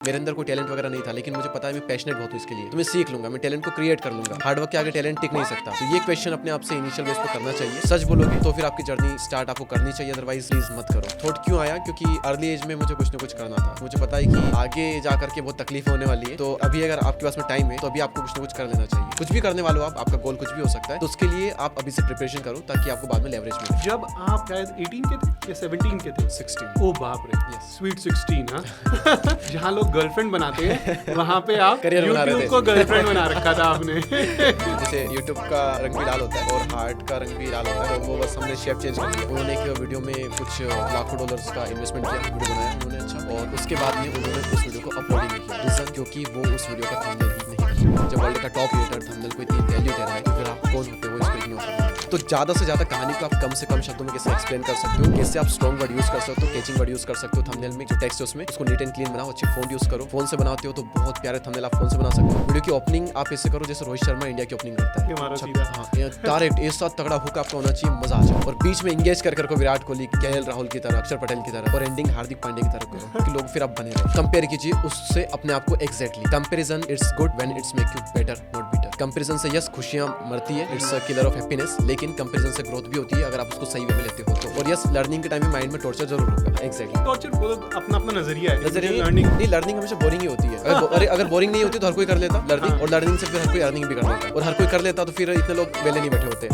मेरे अंदर कोई टैलेंट वगैरह नहीं था, लेकिन मुझे पता है मैं पैशनेट बहुत हूँ इसके लिए, तो मैं सीख लूंगा, मैं टैलेंट को क्रिएट कर लूंगा। हार्डवर्क के आगे टैलेंट टिक नहीं सकता। तो ये क्वेश्चन अपने आप से इनिशियल बेस पे करना चाहिए। सच बोलोगे तो फिर आपकी जर्नी स्टार्ट आपको करनी चाहिए, अदरवाइज प्लीज मत करो। थॉट क्यों आया? क्योंकि अर्ली एज में मुझे कुछ ना कुछ करना था। मुझे पता है कि आगे जाकर के बहुत तकलीफ होने वाली है, तो अभी अगर आपके पास में टाइम है तो अभी आपको कुछ ना कुछ कर लेना चाहिए। कुछ भी करने वाले हो आपका गोल कुछ भी हो सकता है, तो उसके लिए आप अभी से प्रिपरेशन करो ताकि आपको बाद में लेवरेज मिले। जब आप शायद 18 के थे या 17 के थे? 16। ओ बाप रे, स्वीट 16। हाँ जहाँ लोग गर्लफ्रेंड बनाते हैं वहाँ पे आप करियर बना रहे YouTube थे। को गर्लफ्रेंड बना रखा था आपने। जैसे YouTube का रंग भी लाल होता है और हार्ट का रंग भी लाल होता है, तो वो बस हमने शेप चेंज कर दिया। उन्होंने एक वीडियो में कुछ लाखों डॉलर्स का इन्वेस्टमेंट किया, वीडियो बनाया उन्होंने अच्छा, और उसके बाद में उन्होंने उस वीडियो को अपलोड ही नहीं किया। रीजन क्योंकि वो उस वीडियो का थंबनेल ही नहीं कर। जब वर्ल्ड का टॉप क्रिएटर थंबनेल को इतनी वैल्यू दे रहा है तो फिर आप कौन होते हो इसको इग्नोर करना। तो ज़्यादा से ज़्यादा कहानी को आप कम से कम शब्दों में कैसे एक्सप्लेन कर सकते हो, कैसे आप स्ट्रॉन्ग वर्ड यूज कर सकते हो, कैचिंग वर्ड यूज कर सकते हो। थंबनेल में जो टेक्स्ट है उसमें उसको नीट एंड क्लीन बनाओ, अच्छी फोन यूज करो। फोन से बनाते हो तो बहुत प्यारे थंबनेल आप फोन से बना सकते हो। वीडियो की ओपनिंग आप ऐसे करो जैसे रोहित शर्मा इंडिया की ओपनिंग करता है। हमारा सीधा। हाँ, डायरेक्ट एक साथ तगड़ा हुक आपका होना चाहिए, मजा आ जाए। और बीच में इंगेज कर विराट कोहली, केएल राहुल की तरह, अक्षर पटेल की तरह, और एंडिंग हार्दिक पांड्या की तरह करो कि लोग फिर आप बने रहे। कंपेयर कीजिए उससे अपने आप को exactly. Comparison it's good when it's make you better not bitter. Comparison से यस खुशियां मरती है, इट्स किलर ऑफ हैप्पीनेस, लेकिन कंपैरिजन से ग्रोथ भी होती है अगर आप उसको सही वे में लेते हो तो। और यस लर्निंग के टाइम में माइंड में टॉर्चर जरूर होगा। एग्जैक्टली टॉर्चर अपना अपना नजरिया है। लर्निंग नहीं, लर्निंग हमेशा बोरिंग ही होती है। अगर बोरिंग नहीं होती तो हर कोई कर लेता लर्निंग, और लर्निंग से फिर हर कोई अर्निंग भी कर लेता, और हर कोई कर लेता तो फिर इतने लोग वेले नहीं बैठे होते।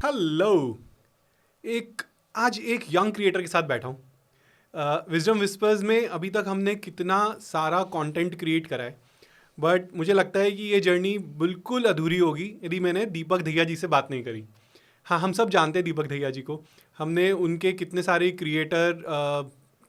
हेलो, आज एक यंग क्रिएटर के साथ बैठा हूँ। विजडम विस्पर्स में अभी तक हमने कितना सारा कंटेंट क्रिएट करा है, बट मुझे लगता है कि ये जर्नी बिल्कुल अधूरी होगी यदि मैंने दीपक दहिया जी से बात नहीं करी। हाँ, हम सब जानते हैं दीपक दहिया जी को। हमने उनके कितने सारे क्रिएटर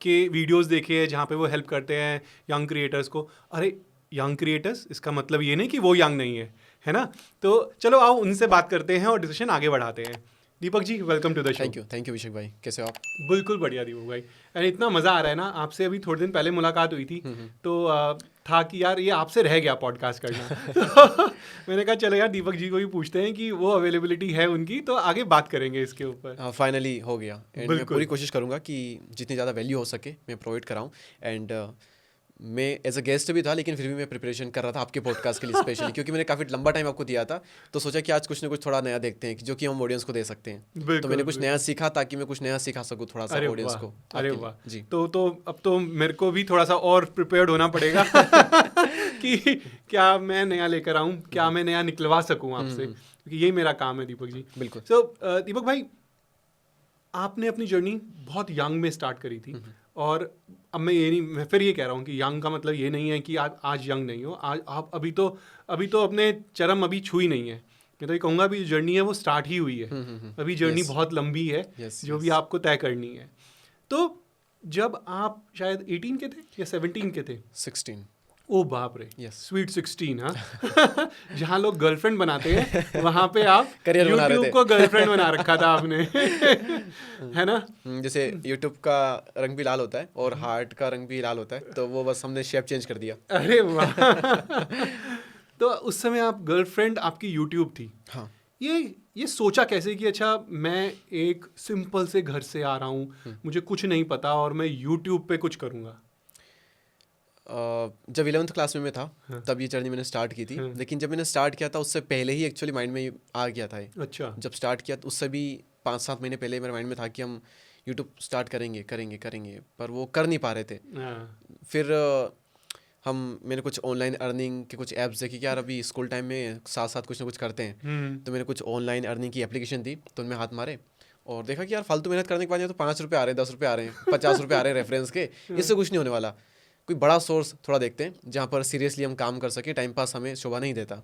के वीडियोस देखे हैं जहाँ पे वो हेल्प करते हैं यंग क्रिएटर्स को। अरे यंग क्रिएटर्स, इसका मतलब ये नहीं कि वो यंग नहीं है ना। तो चलो आओ उनसे बात करते हैं और डिस्कशन आगे बढ़ाते हैं। Deepak ji, welcome to the show. Thank you Vishakh भाई, कैसे हो आप? बिल्कुल बढ़िया दीपक भाई, एंड इतना मज़ा आ रहा है ना। आपसे अभी थोड़े दिन पहले मुलाकात हुई थी, तो था कि यार ये आपसे रह गया पॉडकास्ट करना। तो मैंने कहा चलो यार दीपक जी को भी पूछते हैं कि वो अवेलेबिलिटी है उनकी, तो आगे बात करेंगे इसके ऊपर। फाइनली हो गया, एंड मैं पूरी कोशिश करूंगा कि जितनी ज़्यादा वैल्यू हो सके मैं प्रोवाइड कराऊं। एंड मैं एज अ गेस्ट भी था, लेकिन फिर भी मैं प्रिपरेशन कर रहा था आपके पॉडकास्ट के लिए स्पेशली, क्योंकि मैंने काफ़ी लंबा टाइम आपको दिया था, तो सोचा कि आज कुछ ना कुछ थोड़ा नया देखते हैं जो कि हम ऑडियंस को दे सकते हैं। तो मैंने कुछ नया सीखा ताकि मैं कुछ नया सिखा सकूँ थोड़ा सा ऑडियंस को। अरे वाह जी। तो अब तो मेरे को भी थोड़ा सा और प्रिपेयर्ड होना पड़ेगा कि क्या मैं नया लेकर आऊँ, क्या मैं नया निकलवा सकूँ आपसे, क्योंकि यही मेरा काम है दीपक जी। बिल्कुल। सो दीपक भाई, आपने अपनी जर्नी बहुत यंग में स्टार्ट करी थी, और अब मैं फिर ये कह रहा हूँ कि यंग का मतलब ये नहीं है कि आज यंग नहीं हो। आज आप अभी तो अपने चरम अभी छुई नहीं है। मैं तो ये कहूँगा अभी जर्नी है वो स्टार्ट ही हुई है। अभी जर्नी बहुत लंबी है जो भी आपको तय करनी है। तो जब आप शायद 18 के थे या 17 के थे? 16। ओ बाप रे, स्वीट 16। हाँ जहाँ लोग गर्लफ्रेंड बनाते हैं वहाँ पे आप करियर बना रहे थे। YouTube को गर्लफ्रेंड बना रखा था आपने, है ना। जैसे YouTube का रंग भी लाल होता है और हार्ट का रंग भी लाल होता है, तो वो बस हमने शेप चेंज कर दिया। अरे वाह। तो उस समय आप गर्लफ्रेंड आपकी YouTube थी। हाँ। ये सोचा कैसे कि अच्छा मैं एक सिंपल से घर से आ रहा हूँ, मुझे कुछ नहीं पता और मैं YouTube पे कुछ करूँगा? जब 11th क्लास में मैं था तब ये जर्नी मैंने स्टार्ट की थी, लेकिन जब मैंने स्टार्ट किया था उससे पहले ही एक्चुअली माइंड में आ गया था। अच्छा। जब स्टार्ट किया तो उससे भी 5-7 महीने पहले मेरे माइंड में था कि हम यूट्यूब स्टार्ट करेंगे, पर वो कर नहीं पा रहे थे। फिर मैंने कुछ ऑनलाइन अर्निंग के कुछ ऐप्स देखे कि यार अभी स्कूल टाइम में साथ साथ कुछ ना कुछ करते हैं, तो मैंने कुछ ऑनलाइन अर्निंग की एप्लीकेशन थी, तो उनमें हाथ मारे और देखा कि यार फालतू मेहनत करने के बाद तो 5 रुपये आ रहे हैं, 10 रुपये आ रहे हैं, 50 रुपये आ रहे हैं रेफरेंस के, इससे कुछ नहीं होने वाला। कोई बड़ा सोर्स थोड़ा देखते हैं जहाँ पर सीरियसली हम काम कर सकें, टाइम पास हमें शोभा नहीं देता।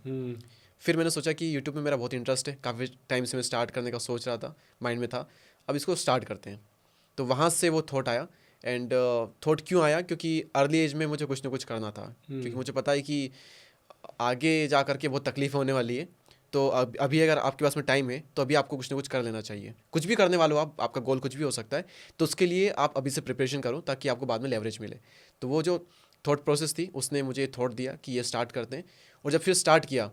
फिर मैंने सोचा कि यूट्यूब में मेरा बहुत इंटरेस्ट है, काफ़ी टाइम से मैं स्टार्ट करने का सोच रहा था, माइंड में था, अब इसको स्टार्ट करते हैं। तो वहाँ से वो थॉट आया। एंड थॉट क्यों आया? क्योंकि अर्ली एज में मुझे कुछ ना कुछ करना था, क्योंकि मुझे पता है कि आगे जा कर के बहुत तकलीफ होने वाली है, तो अभी अगर आपके पास में टाइम है तो अभी आपको कुछ ना कुछ कर लेना चाहिए। कुछ भी करने वाले हो आपका गोल कुछ भी हो सकता है, तो उसके लिए आप अभी से प्रिपरेशन करो ताकि आपको बाद में लेवरेज मिले। तो वो जो थॉट प्रोसेस थी उसने मुझे थॉट दिया कि ये स्टार्ट करते हैं। और जब फिर स्टार्ट किया,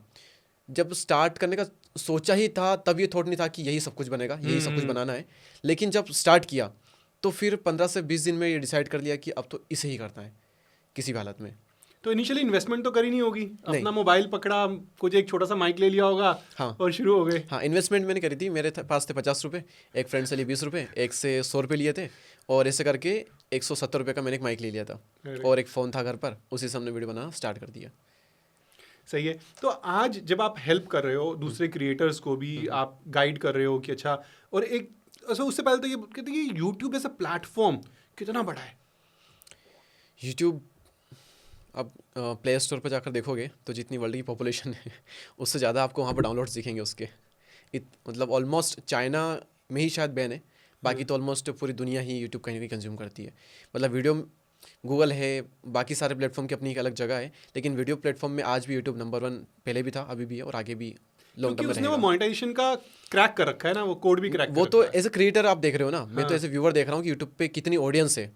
जब स्टार्ट करने का सोचा ही था तब ये थॉट नहीं था कि यही सब कुछ बनेगा, यही सब कुछ बनाना है। लेकिन जब स्टार्ट किया तो फिर 15 से 20 दिन में ये डिसाइड कर लिया कि अब तो इसे ही करना है किसी भी हालत में। तो इनिशियली इन्वेस्टमेंट तो करी नहीं होगी, अपना मोबाइल पकड़ा, कुछ एक छोटा सा माइक ले लिया होगा, हाँ, और शुरू हो गए। हाँ, इन्वेस्टमेंट मैंने करी थी। मेरे पास थे 50 रुपये, एक फ्रेंड से लिए 20 रुपये, एक से 100 रुपये लिए थे, और ऐसे करके 170 रुपये का मैंने एक माइक ले लिया था, और एक फ़ोन था घर पर, उसी से हमने वीडियो बनाना स्टार्ट कर दिया। सही है। तो आज जब आप हेल्प कर रहे हो दूसरे क्रिएटर्स को भी, आप गाइड कर रहे हो कि अच्छा, और एक अच्छा उससे पहले तो ये कहते हैं कि यूट्यूब एज अ प्लेटफॉर्म कितना बड़ा है। यूट्यूब अब प्ले स्टोर पर जाकर देखोगे तो जितनी वर्ल्ड की पॉपुलेशन है उससे ज़्यादा आपको वहाँ पर डाउनलोड्स दिखेंगे उसके। मतलब ऑलमोस्ट चाइना में ही शायद बैन है, बाकी तो ऑलमोस्ट पूरी दुनिया ही यूट्यूब कहीं ना कहीं कंज्यूम करती है। मतलब वीडियो गूगल है, बाकी सारे प्लेटफॉर्म की अपनी एक अलग जगह है, लेकिन वीडियो प्लेटफॉर्म में आज भी यूट्यूब नंबर 1 पहले भी था, अभी भी है, और आगे भी लॉन्ग टर्म में रहेगा। वो मोनेटाइजेशन का क्रैक कर रखा है ना, वो कोड भी क्रैक वो तो एज ए क्रिएटर आप देख रहे हो ना, मैं तो एज ए व्यूअर देख रहा हूँ कि यूट्यूब पे कितनी ऑडियंस है,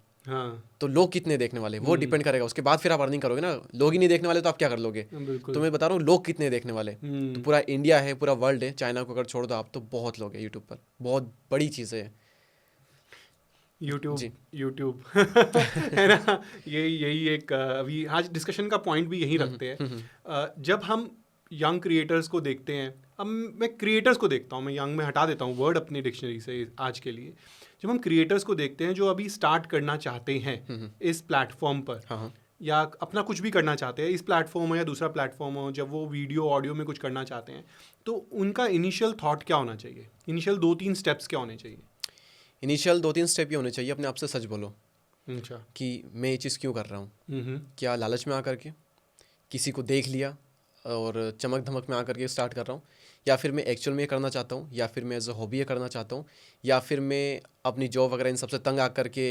तो लोग कितने देखने वाले, वो डिपेंड करेगा। उसके बाद फिर आप अर्निंग करोगे ना। लोग ही नहीं देखने वाले तो आप क्या कर लोगे? तो मैं बता रहा हूँ लोग कितने देखने वाले, तो पूरा इंडिया है, पूरा वर्ल्ड है, चाइना को अगर छोड़ दो आप तो बहुत लोग हैं यूट्यूब पर, बहुत बड़ी चीज़ है यूट्यूब है ना। यही एक अभी आज डिस्कशन का पॉइंट भी यही रखते हैं। जब हम यंग क्रिएटर्स को देखते हैं, अब मैं क्रिएटर्स को देखता हूँ, मैं यंग में हटा देता हूँ वर्ड अपनी डिक्शनरी से आज के लिए। जब हम क्रिएटर्स को देखते हैं जो अभी स्टार्ट करना चाहते हैं इस प्लेटफॉर्म पर, या अपना कुछ भी करना चाहते हैं, इस प्लेटफॉर्म हो या दूसरा प्लेटफॉर्म हो, जब वो वीडियो ऑडियो में कुछ करना चाहते हैं, तो उनका इनिशियल थॉट क्या होना चाहिए? इनिशियल 2-3 स्टेप्स क्या होने चाहिए? इनिशियल 2-3 स्टेप ये होने चाहिए, अपने आप से सच बोलो। अच्छा, कि मैं ये चीज़ क्यों कर रहा हूँ? क्या लालच में आकर के, किसी को देख लिया और चमक धमक में आकर के स्टार्ट कर रहा हूँ, या फिर मैं एक्चुअल में ये करना चाहता हूँ, या फिर मैं एज अ हॉबी ये करना चाहता हूँ, या फिर मैं अपनी जॉब वगैरह इन सबसे तंग आकर के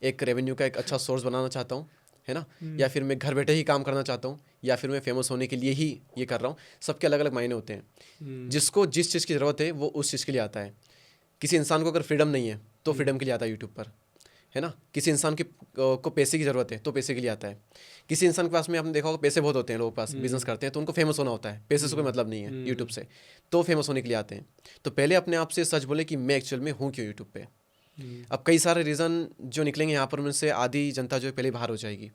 एक रेवेन्यू का एक अच्छा सोर्स बनाना चाहता हूँ, है ना, या फिर मैं घर बैठे ही काम करना चाहता हूँ, या फिर मैं फेमस होने के लिए ही ये कर रहा हूँ। सबके अलग अलग मायने होते हैं। जिसको जिस चीज़ की ज़रूरत है वो उस चीज़ के लिए आता है। किसी इंसान को अगर फ्रीडम नहीं है तो फ्रीडम के लिए आता है यूट्यूब पर, है ना। किसी इंसान को पैसे की ज़रूरत है तो पैसे के लिए आता है। किसी इंसान के पास में आपने देखा होगा पैसे बहुत होते हैं, लोगों के पास बिजनेस करते हैं तो उनको फेमस होना होता है, पैसे से कोई मतलब नहीं है यूट्यूब से, तो फेमस होने के लिए आते हैं। तो पहले अपने आप से सच बोले कि मैं एक्चुअल में हूँ क्यों यूट्यूब पे। अब कई सारे रीज़न जो निकलेंगे यहाँ पर, उनसे आधी जनता जो है पहले बाहर हो जाएगी,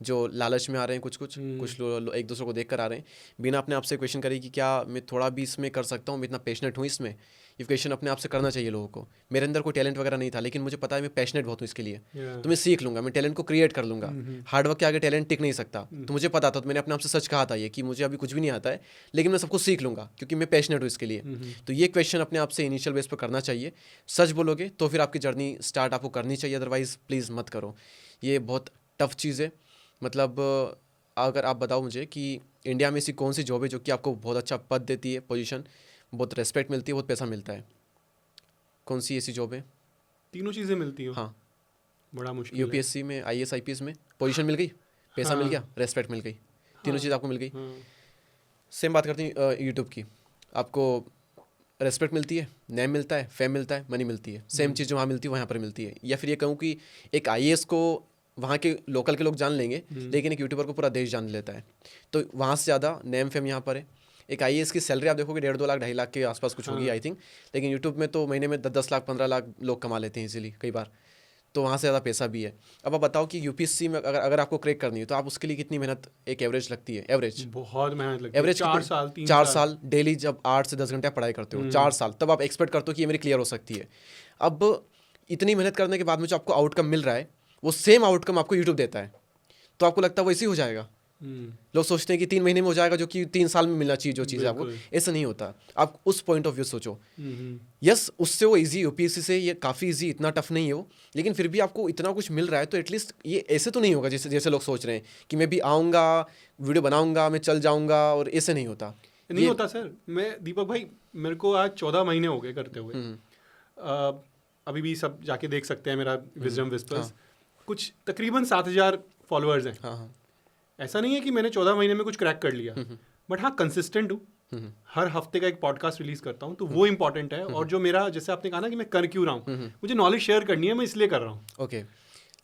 जो लालच में आ रहे हैं, कुछ लोग एक दूसरे को देख कर आ रहे हैं, बिना अपने आप से क्वेश्चन करें कि क्या मैं थोड़ा भी इसमें कर सकता हूँ, मैं इतना पैशनेट हूँ इसमें। ये क्वेश्चन अपने आप से करना चाहिए लोगों को। मेरे अंदर कोई टैलेंट वगैरह नहीं था, लेकिन मुझे पता है मैं पैशनेट बहुत हूँ इसके लिए, तो मैं सीख लूँगा, मैं टैलेंट को क्रिएट कर लूँगा। हार्डवर्क के आगे टैलेंट टिक नहीं सकता, तो मुझे पता था, तो मैंने अपने आप से सच कहा था ये कि मुझे अभी कुछ भी नहीं आता है, लेकिन मैं सब कुछ सीख लूँगा क्योंकि मैं पैशनेट हूँ इसके लिए। तो ये क्वेश्चन अपने आप से इनिशियल बेस पर करना चाहिए। सच बोलोगे तो फिर आपकी जर्नी स्टार्ट आपको करनी चाहिए, अदरवाइज़ प्लीज़ मत करो। ये बहुत टफ चीज़ है। मतलब अगर आप बताओ मुझे कि इंडिया में ऐसी कौन सी जॉब है जो कि आपको बहुत अच्छा पद देती है, पोजीशन, बहुत रेस्पेक्ट मिलती है, बहुत पैसा मिलता है? कौन सी ऐसी जॉब है? तीनों चीज़ें मिलती हो? हाँ, बड़ा मुश्किल। यूपीएससी में, IAS IPS में पोजीशन मिल गई, पैसा मिल गया, रेस्पेक्ट मिल गई, तीनों चीज़ आपको मिल गई। सेम बात करती हूँ यूट्यूब की, आपको रेस्पेक्ट मिलती है, नेम मिलता है, फेम मिलता है, मनी मिलती है। सेम चीज़ जो वहाँ मिलती है वहाँ पर मिलती है। या फिर ये कहूँ कि एक IAS को वहाँ के लोकल के लोग जान लेंगे, लेकिन एक यूट्यूबर को पूरा देश जान लेता है, तो वहाँ से ज़्यादा नेम फेम यहाँ पर है। एक IAS की सैलरी आप देखोगे 1.5-2 लाख 2.5 लाख के आसपास कुछ होगी आई थिंक, लेकिन यूट्यूब में तो महीने में 10 लाख 15 लाख लोग कमा लेते हैं इजीली कई बार, तो वहाँ से ज़्यादा पैसा भी है। अब आप बताओ कि UPSC में अगर आपको क्रैक करनी है तो आप उसके लिए कितनी मेहनत एक एवरेज लगती है? एवरेज बहुत मेहनत लगती है। एवरेज 4 साल डेली, जब 8 से 10 घंटे आप पढ़ाई करते हो 4 साल, तब आप एक्सपेक्ट करते हो कि ये मेरी क्लियर हो सकती है। अब इतनी मेहनत करने के बाद में जो आपको आउटकम मिल रहा है, वो सेम आउटकम आपको यूट्यूब देता है, तो आपको लगता है वो इसी हो जाएगा। लोग सोचते हैं कि 3 महीने में हो जाएगा, जो कि 3 साल में मिलना चाहिए जो चीज़ है आपको, ऐसा नहीं होता। आप उस पॉइंट ऑफ व्यू सोचो। यस, उससे वो इजी, UPSC से ये काफ़ी इजी, इतना टफ नहीं है वो, लेकिन फिर भी आपको इतना कुछ मिल रहा है, तो एटलीस्ट ये ऐसे तो नहीं होगा जैसे लोग सोच रहे हैं कि मैं भी आऊँगा, वीडियो बनाऊँगा, मैं चल जाऊँगा, और ऐसे नहीं होता। नहीं होता सर। मैं दीपक भाई, मेरे को आज 14 महीने हो गए करते हुए। अभी भी सब जाके देख सकते हैं मेरा विजडम विस्पर्स, कुछ तकरीबन 7,000 फॉलोअर्स हैं। हाँ, ऐसा नहीं है कि मैंने 14 महीने में कुछ क्रैक कर लिया, बट हाँ कंसिस्टेंट हूँ। हर हफ्ते का एक पॉडकास्ट रिलीज करता हूँ, तो वो इंपॉर्टेंट है। और जो मेरा, जैसे आपने कहा ना कि मैं कर क्यों रहा हूँ, मुझे नॉलेज शेयर करनी है, मैं इसलिए कर रहा हूँ। ओके,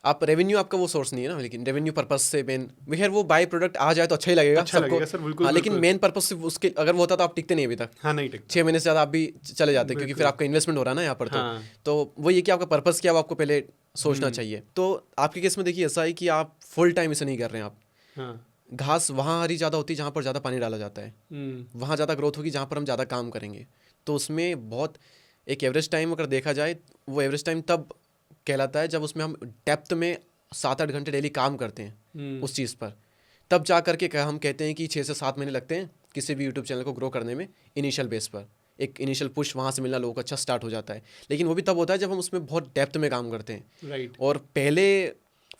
आप रेवेन्यू आपका वो सोर्स नहीं है ना, लेकिन रेवेन्यू पर्पस से मेन खैर वो बाय प्रोडक्ट आ जाए तो अच्छा ही लगेगा सबको सर, बिल्कुल, हाँ, लेकिन मेन पर्पस से उसके अगर वो होता तो आप टिकते नहीं अभी तक। हाँ, नहीं टिकते 6 महीने से ज़्यादा आप भी चले जाते क्योंकि फिर आपका इन्वेस्टमेंट हो रहा है ना यहाँ पर। हाँ। तो वो ये कि आपका पर्पस क्या वो आपको पहले सोचना चाहिए। तो आपके केस में देखिए ऐसा है कि आप फुल टाइम इसे नहीं कर रहे हैं आप। हाँ। घास वहाँ हरी ज़्यादा होती है जहाँ पर ज़्यादा पानी डाला जाता है, वहाँ ज़्यादा ग्रोथ होगी जहाँ पर हम ज़्यादा काम करेंगे। तो उसमें बहुत एक एवरेज टाइम अगर देखा जाए, वो एवरेज टाइम तब कहलाता है जब उसमें हम डेप्थ में 7-8 घंटे डेली काम करते हैं उस चीज़ पर। तब जा करके हम कहते हैं कि 6 से 7 महीने लगते हैं किसी भी यूट्यूब चैनल को ग्रो करने में। इनिशियल बेस पर एक इनिशियल पुश वहाँ से मिलना लोगों को अच्छा स्टार्ट हो जाता है, लेकिन वो भी तब होता है जब हम उसमें बहुत डेप्थ में काम करते हैं। राइट। और पहले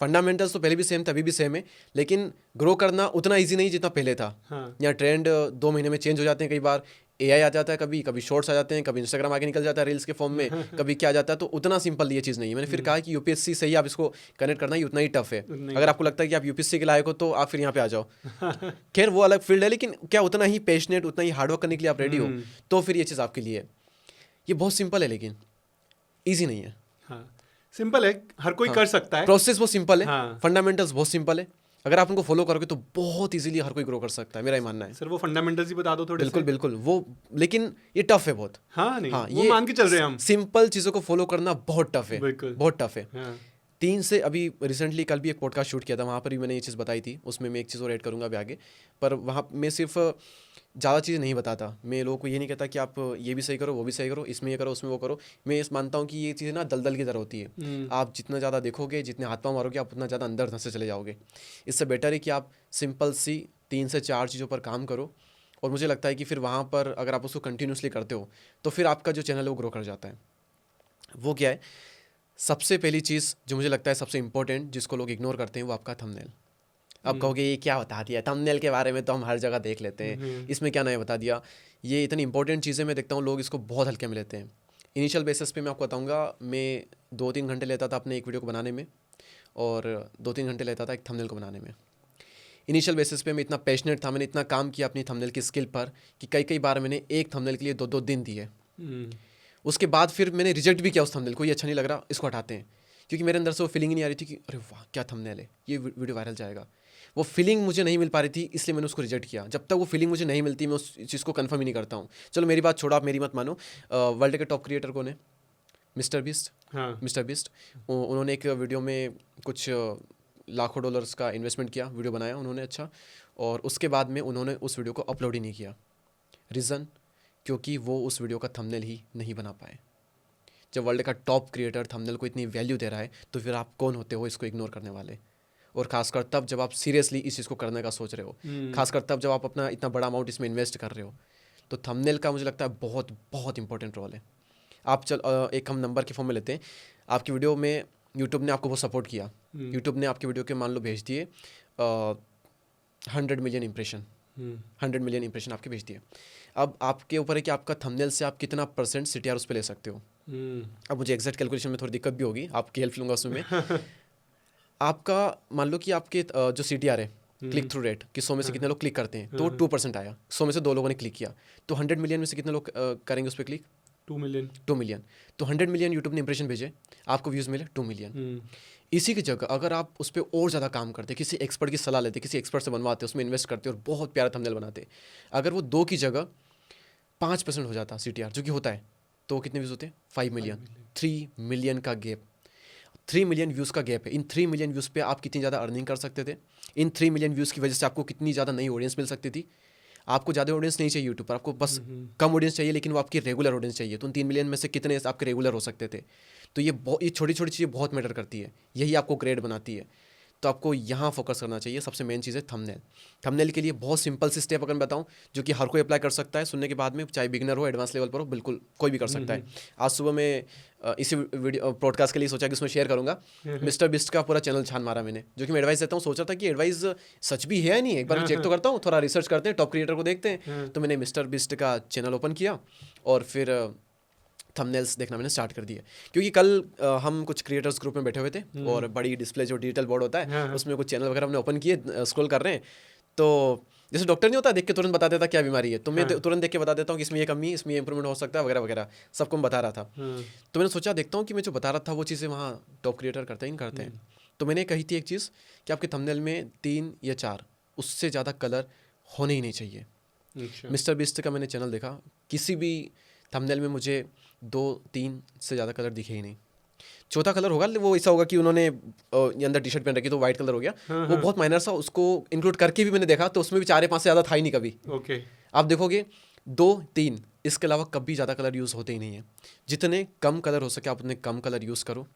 फंडामेंटल्स तो पहले भी सेम थे, अभी भी सेम है, लेकिन ग्रो करना उतना ईजी नहीं जितना पहले था। हाँ। या ट्रेंड 2 महीने में चेंज हो जाते हैं, कई बार AI आ जाता है, कभी कभी शॉर्ट्स आ जाते हैं, कभी इंस्टाग्राम आगे निकल जाता है रील्स के फॉर्म में, कभी क्या आ जाता है। तो उतना सिंपल ये चीज़ नहीं है। मैंने फिर कहा कि यूपीएससी से ही आप इसको कनेक्ट करना ही उतना ही टफ है। अगर आपको लगता है कि आप यूपीएससी के लायक हो तो आप फिर यहाँ पे आ जाओ। खैर वो अलग फील्ड है, लेकिन क्या उतना ही पैशनेट, उतना ही हार्डवर्क करने के लिए आप रेडी हो तो फिर ये चीज़ आपके लिए है। ये बहुत सिंपल है लेकिन ईजी नहीं है। हाँ, सिंपल है, हर कोई कर सकता है। प्रोसेस बहुत सिंपल है, हाँ। फंडामेंटल्स बहुत सिंपल है। अगर आप उनको फॉलो करोगे तो बहुत इजीली हर कोई ग्रो कर सकता है, मेरा ही मानना है। सर वो फंडामेंटल्स ही बता दो थोड़े बिल्कुल से। बिल्कुल वो, लेकिन ये टफ है बहुत। हाँ, नहीं, हाँ, वो ये मान के चल रहे हैं हम। सिंपल चीज़ों को फॉलो करना बहुत टफ है, बिल्कुल। बहुत टफ है। हाँ। 3 से अभी रिसेंटली कल भी एक पॉडकास्ट शूट किया था, वहाँ पर भी मैंने ये चीज़ बताई थी। उसमें मैं एक चीज़ और ऐड करूँगा अभी आगे, पर वहाँ मैं सिर्फ ज़्यादा चीज़ें नहीं बताता। मैं लोगों को ये नहीं कहता कि आप ये भी सही करो, वो भी सही करो, इसमें ये करो, उसमें वो करो। मैं इस मानता हूँ कि ये चीज़ें ना दलदल की तरह होती है। आप जितना ज़्यादा देखोगे, जितने हाथ पाँव मारोगे, आप उतना ज़्यादा अंदर धंसे चले जाओगे। इससे बेटर है कि आप सिंपल सी 3 से 4 चीज़ों पर काम करो। और मुझे लगता है कि फिर वहाँ पर अगर आप उसको कंटिन्यूसली करते हो तो फिर आपका जो चैनल है वो ग्रो कर जाता है। वो क्या है? सबसे पहली चीज़ जो मुझे लगता है सबसे इंपॉर्टेंट, जिसको लोग इग्नोर करते हैं, वो आपका थंबनेल। अब कहोगे ये क्या बता दिया, थंबनेल के बारे में तो हम हर जगह देख लेते हैं, इसमें क्या नया बता दिया। ये इतनी इंपॉर्टेंट चीज़ें मैं देखता हूँ लोग इसको बहुत हल्के में लेते हैं। इनिशियल बेसिस पे मैं आपको बताऊँगा, मैं 2-3 घंटे लेता था अपने एक वीडियो को बनाने में, और 2-3 घंटे लेता था एक थंबनेल को बनाने में। इनिशियल बेसिस पे मैं इतना पैशनेट था, मैंने इतना काम किया अपनी थंबनेल की स्किल पर कि कई बार मैंने एक थंबनेल के लिए 2-2 दिन दिए। उसके बाद फिर मैंने रिजेक्ट भी किया उस थंबनेल को, ये अच्छा नहीं लग रहा, इसको हटाते हैं। क्योंकि मेरे अंदर से वो फीलिंग ही नहीं आ रही थी कि अरे वाह क्या थंबनेल है, ये वीडियो वायरल जाएगा। वो फीलिंग मुझे नहीं मिल पा रही थी, इसलिए मैंने उसको रिजेक्ट किया। जब तक वो फीलिंग मुझे नहीं मिलती मैं उस चीज़ को कंफर्म ही नहीं करता हूँ। चलो मेरी बात छोड़ो, आप मेरी मत मानो। वर्ल्ड के टॉप क्रिएटर कौन है? Mister beast. हाँ। मिस्टर बीस्ट उन्होंने एक वीडियो में कुछ लाखों डॉलर्स का इन्वेस्टमेंट किया, वीडियो बनाया उन्होंने अच्छा, और उसके बाद में उन्होंने उस वीडियो को अपलोड ही नहीं किया। रीज़न? क्योंकि वो उस वीडियो का थंबनेल ही नहीं बना पाए। जब वर्ल्ड का टॉप क्रिएटर थंबनेल को इतनी वैल्यू दे रहा है तो फिर आप कौन होते हो इसको इग्नोर करने वाले? और खासकर तब जब आप सीरियसली इस चीज़ को करने का सोच रहे हो, खासकर तब जब आप अपना इतना बड़ा अमाउंट इसमें इन्वेस्ट कर रहे हो, तो थंबनेल का मुझे लगता है बहुत बहुत इंपॉर्टेंट रोल है। आप एक हम नंबर के फॉर्म में लेते हैं। आपकी वीडियो में यूट्यूब ने आपको बहुत सपोर्ट किया, यूट्यूब ने आपकी वीडियो के मान लो भेज दिए 100 मिलियन इंप्रेशन, 100 मिलियन इंप्रेशन आपके भेज दिए। अब आपके ऊपर है कि आपका थंबनेल से आप कितना % CTR उस पर ले सकते हो। अब मुझे एग्जैक्ट कैलकुलेशन में थोड़ी दिक्कत भी होगी, आपकी हेल्प लूँगा उसमें। आपका मान लो कि आपके जो CTR है, क्लिक थ्रू रेट, कि 100 में से कितने लोग क्लिक करते हैं, तो 2% आया। 100 में से 2 लोगों ने क्लिक किया, तो 100 मिलियन में से कितने लोग करेंगे उस पर क्लिक? 2 मिलियन। 2 मिलियन। तो 100 मिलियन यूट्यूब ने इंप्रेशन भेजे, आपको व्यूज़ मिले 2 मिलियन। इसी की जगह अगर आप उस पर और ज़्यादा काम करते, किसी एक्सपर्ट की सलाह लेते, किसी एक्सपर्ट से बनवाते, उसमें इन्वेस्ट करते और बहुत प्यारा थंबनेल बनाते, अगर वो 2 की जगह 5% हो जाता CTR, जो कि होता है, तो कितने व्यूज़ होते? 5 मिलियन। 3 मिलियन का गैप, 3 मिलियन व्यूज़ का गैप है। इन 3 मिलियन व्यूज़ पे आप कितनी ज़्यादा अर्निंग कर सकते थे? इन 3 मिलियन व्यूज़ की वजह से आपको कितनी ज़्यादा नई ऑडियंस मिल सकती थी? आपको ज़्यादा ऑडियंस नहीं चाहिए यूट्यूब पर, आपको बस कम ऑडियंस चाहिए, लेकिन वो आपकी रेगुलर ऑडियंस चाहिए। तो उन 3 मिलियन में से कितने आपके रेगुलर हो सकते थे? तो ये छोटी छोटी चीज़ें बहुत मैटर करती है, यही आपको ग्रेड बनाती है। तो आपको यहाँ फोकस करना चाहिए। सबसे मेन चीज़ है थंबनेल। थंबनेल के लिए बहुत सिंपल सी स्टेप अगर मैं बताऊँ, जो कि हर कोई अप्लाई कर सकता है सुनने के बाद में, चाहे बिगिनर हो, एडवांस लेवल पर हो, बिल्कुल कोई भी कर सकता है। आज सुबह मैं इसी वीडियो पॉडकास्ट के लिए सोचा कि उसमें शेयर करूँगा। मिस्टर बिस्ट का पूरा चैनल छान मारा मैंने, जो कि मैं एडवाइस देता हूँ। सोचा था कि एडवाइस सच भी है या नहीं, एक बार मैं चेक तो करता हूँ, थोड़ा रिसर्च करते हैं, टॉप क्रिएटर को देखते हैं। तो मैंने मिस्टर बिस्ट का चैनल ओपन किया और फिर थंबनेल्स देखना मैंने स्टार्ट कर दिया। क्योंकि कल हम कुछ क्रिएटर्स ग्रुप में बैठे हुए थे और बड़ी डिस्प्ले जो डिजिटल बोर्ड होता है उसमें कुछ चैनल वगैरह हमने ओपन किए, स्क्रॉल कर रहे हैं। तो जैसे डॉक्टर नहीं होता, देख के तुरंत बता देता क्या बीमारी है, तो मैं तुरंत देख के बता देता हूँ कि इसमें ये कमी, इसमें ये इंप्रूवमेंट हो सकता है, वगैरह वगैरह सबको मैं बता रहा था। तो मैंने सोचा देखता हूँ कि मैं जो बता रहा था वो चीज़ें वहाँ टॉप क्रिएटर करते ही नहीं करते हैं। तो मैंने कही थी एक चीज़ कि आपके थंबनेल में 3 या 4 उससे ज़्यादा कलर होने ही नहीं चाहिए। अच्छा। मिस्टर बीस्ट का मैंने चैनल देखा, किसी भी थंबनेल में मुझे 2-3 से ज़्यादा कलर दिखे ही नहीं। चौथा कलर होगा वो ऐसा होगा कि उन्होंने ये अंदर टी शर्ट पहन रखी तो वाइट कलर हो गया, वो बहुत माइनर सा, उसको इंक्लूड करके भी मैंने देखा तो उसमें भी 4 या 5 से ज़्यादा था ही नहीं कभी। ओके। आप देखोगे 2-3 इसके अलावा कभी ज़्यादा कलर यूज़ होते ही नहीं है। जितने कम कलर हो सके आप उतने कम कलर यूज़ करो,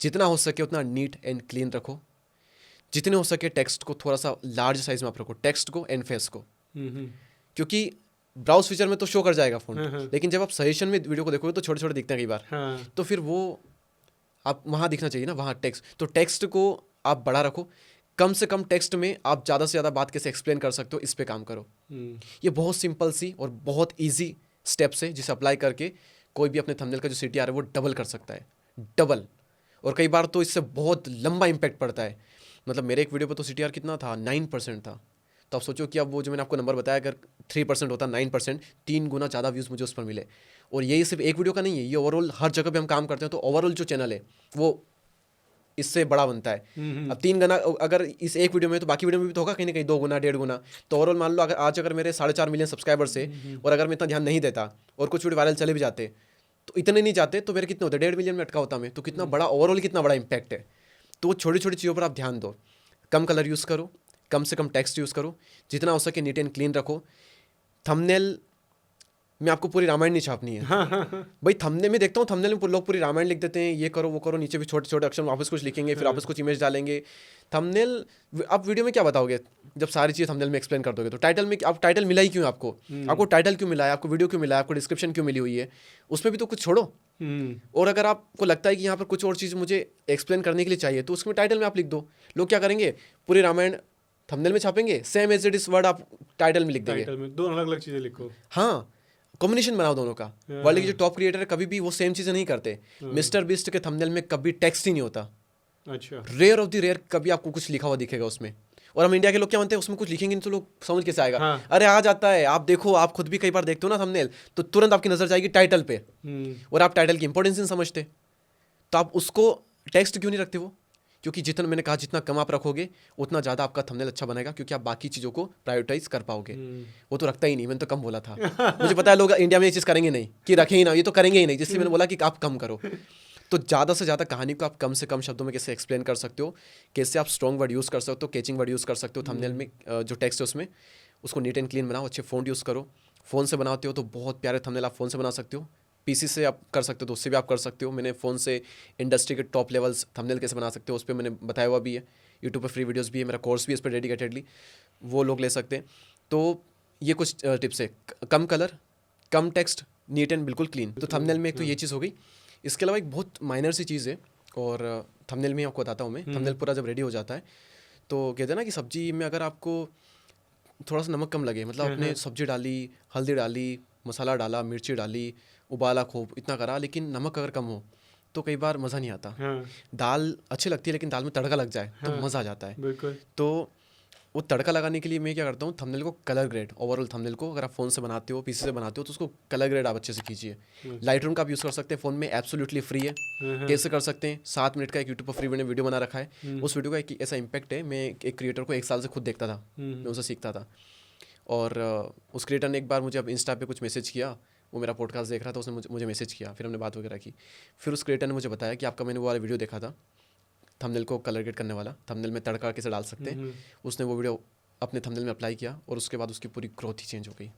जितना हो सके उतना नीट एंड क्लीन रखो, जितने हो सके टेक्स्ट को थोड़ा सा लार्ज साइज में आप रखो, टेक्स्ट को एंड फेस को, क्योंकि ब्राउज फीचर में तो शो कर जाएगा फ़ॉन्ट, लेकिन जब आप सजेशन में वीडियो को देखोगे तो छोटे छोटे दिखते हैं कई बार, तो फिर वो आप वहाँ दिखना चाहिए ना, वहाँ टेक्स्ट, तो टेक्स्ट को आप बड़ा रखो, कम से कम टेक्स्ट में आप ज़्यादा से ज़्यादा बात कैसे एक्सप्लेन कर सकते हो इस पे काम करो। ये बहुत सिंपल सी और बहुत इजी स्टेप्स है जिसे अप्लाई करके कोई भी अपने थंबनेल का जो CTR है वो डबल कर सकता है, डबल। और कई बार तो इससे बहुत लंबा इम्पैक्ट पड़ता है। मतलब मेरे एक वीडियो पर तो CTR कितना था, 9% था। तो आप सोचो कि अब वो जो मैंने आपको नंबर बताया अगर 3% होता, 9%, 3 गुना ज़्यादा व्यूज़ मुझे उस पर मिले। और यही सिर्फ एक वीडियो का नहीं है, ये ओवरऑल हर जगह पे हम काम करते हैं, तो ओवरऑल जो चैनल है वो इससे बड़ा बनता है। अब 3 गुना अगर इस एक वीडियो में, तो बाकी वीडियो में भी तो होगा कहीं ना कहीं 2 गुना 1.5 गुना। तो ओवरऑल मान लो अगर आज अगर मेरे 4.5 मिलियन सब्सक्राइबर्स है और अगर मैं इतना ध्यान नहीं देता और कुछ वीडियो वायरल चले भी जाते, तो इतने नहीं जाते तो मेरे कितने होते, 1.5 मिलियन में अटका होता मैं, तो कितना बड़ा ओवरऑल कितना बड़ा इंपैक्ट है। तो वो छोटी छोटी चीज़ों पर आप ध्यान दो, कम कलर यूज़ करो, कम से कम टेक्स्ट यूज़ करो, जितना हो सके नीट एंड क्लीन रखो। थंबनेल में आपको पूरी रामायण नहीं छापनी है भाई। थंबनेल में देखता हूँ, थंबनेल में लोग पूरी रामायण लिख देते हैं, ये करो वो करो, नीचे भी छोटे छोटे अक्षर वापस कुछ लिखेंगे, फिर वापस कुछ इमेज डालेंगे। थंबनेल आप वीडियो में क्या बताओगे जब सारी चीज़ थंबनेल में एक्सप्लेन कर दोगे? तो टाइटल में आप टाइटल मिला ही क्यों आपको? आपको टाइटल क्यों मिला है, आपको वीडियो क्यों मिला है, आपको डिस्क्रिप्शन क्यों मिली हुई है, उसमें भी तो कुछ छोड़ो। और अगर आपको लगता है कि यहाँ पर कुछ और चीज़ मुझे एक्सप्लेन करने के लिए चाहिए तो उसमें टाइटल में आप लिख दो। लोग क्या करेंगे, पूरी रामायण थंबनेल में छापेंगे, same as it is word आप टाइटल में लिख देंगे। टाइटल में 2 अलग अलग चीज़ें लिखो। हाँ, कॉम्बिनेशन बनाओ दोनों का। वर्ल्ड के जो टॉप क्रिएटर है कभी भी वो सेम चीज़ें नहीं करते। मिस्टर बीस्ट के थंबनेल में कभी टेक्स्ट ही नहीं होता। अच्छा। रेयर ऑफ द रेयर कभी आपको कुछ लिखा हुआ दिखेगा उसमें। और हम इंडिया के लोग क्या मानते हैं, उसमें कुछ लिखेंगे नहीं तो लोग समझ कैसे आएगा? अरे आ जाता है, आप देखो, आप खुद भी कई बार देखते हो ना थंबनेल, तो तुरंत आपकी नजर जाएगी टाइटल पे, और आप टाइटल की इंपॉर्टेंस नहीं समझते, तो आप उसको टेक्स्ट क्यों नहीं रखते वो? क्योंकि जितना मैंने कहा, जितना कम आप रखोगे उतना ज़्यादा आपका थंबनेल अच्छा बनेगा, क्योंकि आप बाकी चीज़ों को प्रायोरिटाइज कर पाओगे। वो तो रखता ही नहीं, मैंने तो कम बोला था। मुझे पता है लोग इंडिया में ये चीज़ करेंगे नहीं, कि रखें ही ना, ये तो करेंगे ही नहीं, जिससे मैंने बोला कि आप कम करो। तो ज़्यादा से ज़्यादा कहानी को आप कम से कम शब्दों में कैसे एक्सप्लेन कर सकते हो, कैसे आप स्ट्रॉन्ग वर्ड यूज़ कर सकते हो, कैचिंग वर्ड यूज़ कर सकते हो थंबनेल में, जो टेक्स्ट है उसमें उसको नीट एंड क्लीन बनाओ, अच्छे फ़ॉन्ट यूज़ करो। फ़ोन से बनाते हो तो बहुत प्यारे थंबनेल आप फ़ोन से बना सकते हो, PC से आप कर सकते हो तो उससे भी आप कर सकते हो। मैंने फ़ोन से इंडस्ट्री के टॉप लेवल्स थंबनेल कैसे बना सकते हो उस पर मैंने बताया हुआ भी है, यूट्यूब पर फ्री वीडियोज़ भी है, मेरा कोर्स भी इस पर डेडिकेटेडली, वो लोग ले सकते हैं। तो ये कुछ टिप्स है, कम कलर, कम टेक्स्ट, नीट एंड बिल्कुल क्लीन। तो थंबनेल में एक तो ये चीज़ हो गई। इसके अलावा एक बहुत माइनर सी चीज़ है, और थंबनेल में आपको बताता हूँ मैं। थंबनेल पूरा जब रेडी हो जाता है तो कहते हैं ना कि सब्जी में अगर आपको थोड़ा सा नमक कम लगे, मतलब आपने सब्जी डाली, हल्दी डाली, मसाला डाला, मिर्ची डाली, उबाला खूब, इतना करा, लेकिन नमक अगर कम हो तो कई बार मज़ा नहीं आता। दाल अच्छी लगती है लेकिन दाल में तड़का लग जाए तो मज़ा आ जाता है। बिल्कुल। तो वो तड़का लगाने के लिए मैं क्या करता हूँ, थंबनेल को कलर ग्रेड, ओवरऑल थंबनेल को अगर आप फ़ोन से बनाते हो, PC से बनाते हो, तो उसको कलर ग्रेड आप अच्छे से कीजिए। लाइटरूम का आप यूज़ कर सकते हैं, फ़ोन में एब्सोल्युटली फ्री है। कैसे कर सकते हैं, 7 मिनट का एक यूट्यूब पर फ्री मैंने वीडियो बना रखा है। उस वीडियो का एक ऐसा इम्पैक्ट है, मैं एक क्रिएटर को 1 साल से खुद देखता था, मैं उनसे सीखता था, और उस क्रिएटर ने एक बार मुझे अब इंस्टा पे कुछ मैसेज किया, वो मेरा पॉडकास्ट देख रहा था, उसने मुझे मैसेज किया, फिर हमने बात वगैरह की। फिर उस क्रिएटर ने मुझे बताया कि आपका मैंने वो वाला वीडियो देखा था, थंबनेल को कलर ग्रेड करने वाला, थंबनेल में तड़का कैसे डाल सकते हैं। उसने वो वीडियो अपने थंबनेल में अप्लाई किया और उसके बाद उसकी पूरी ग्रोथ ही चेंज हो गई।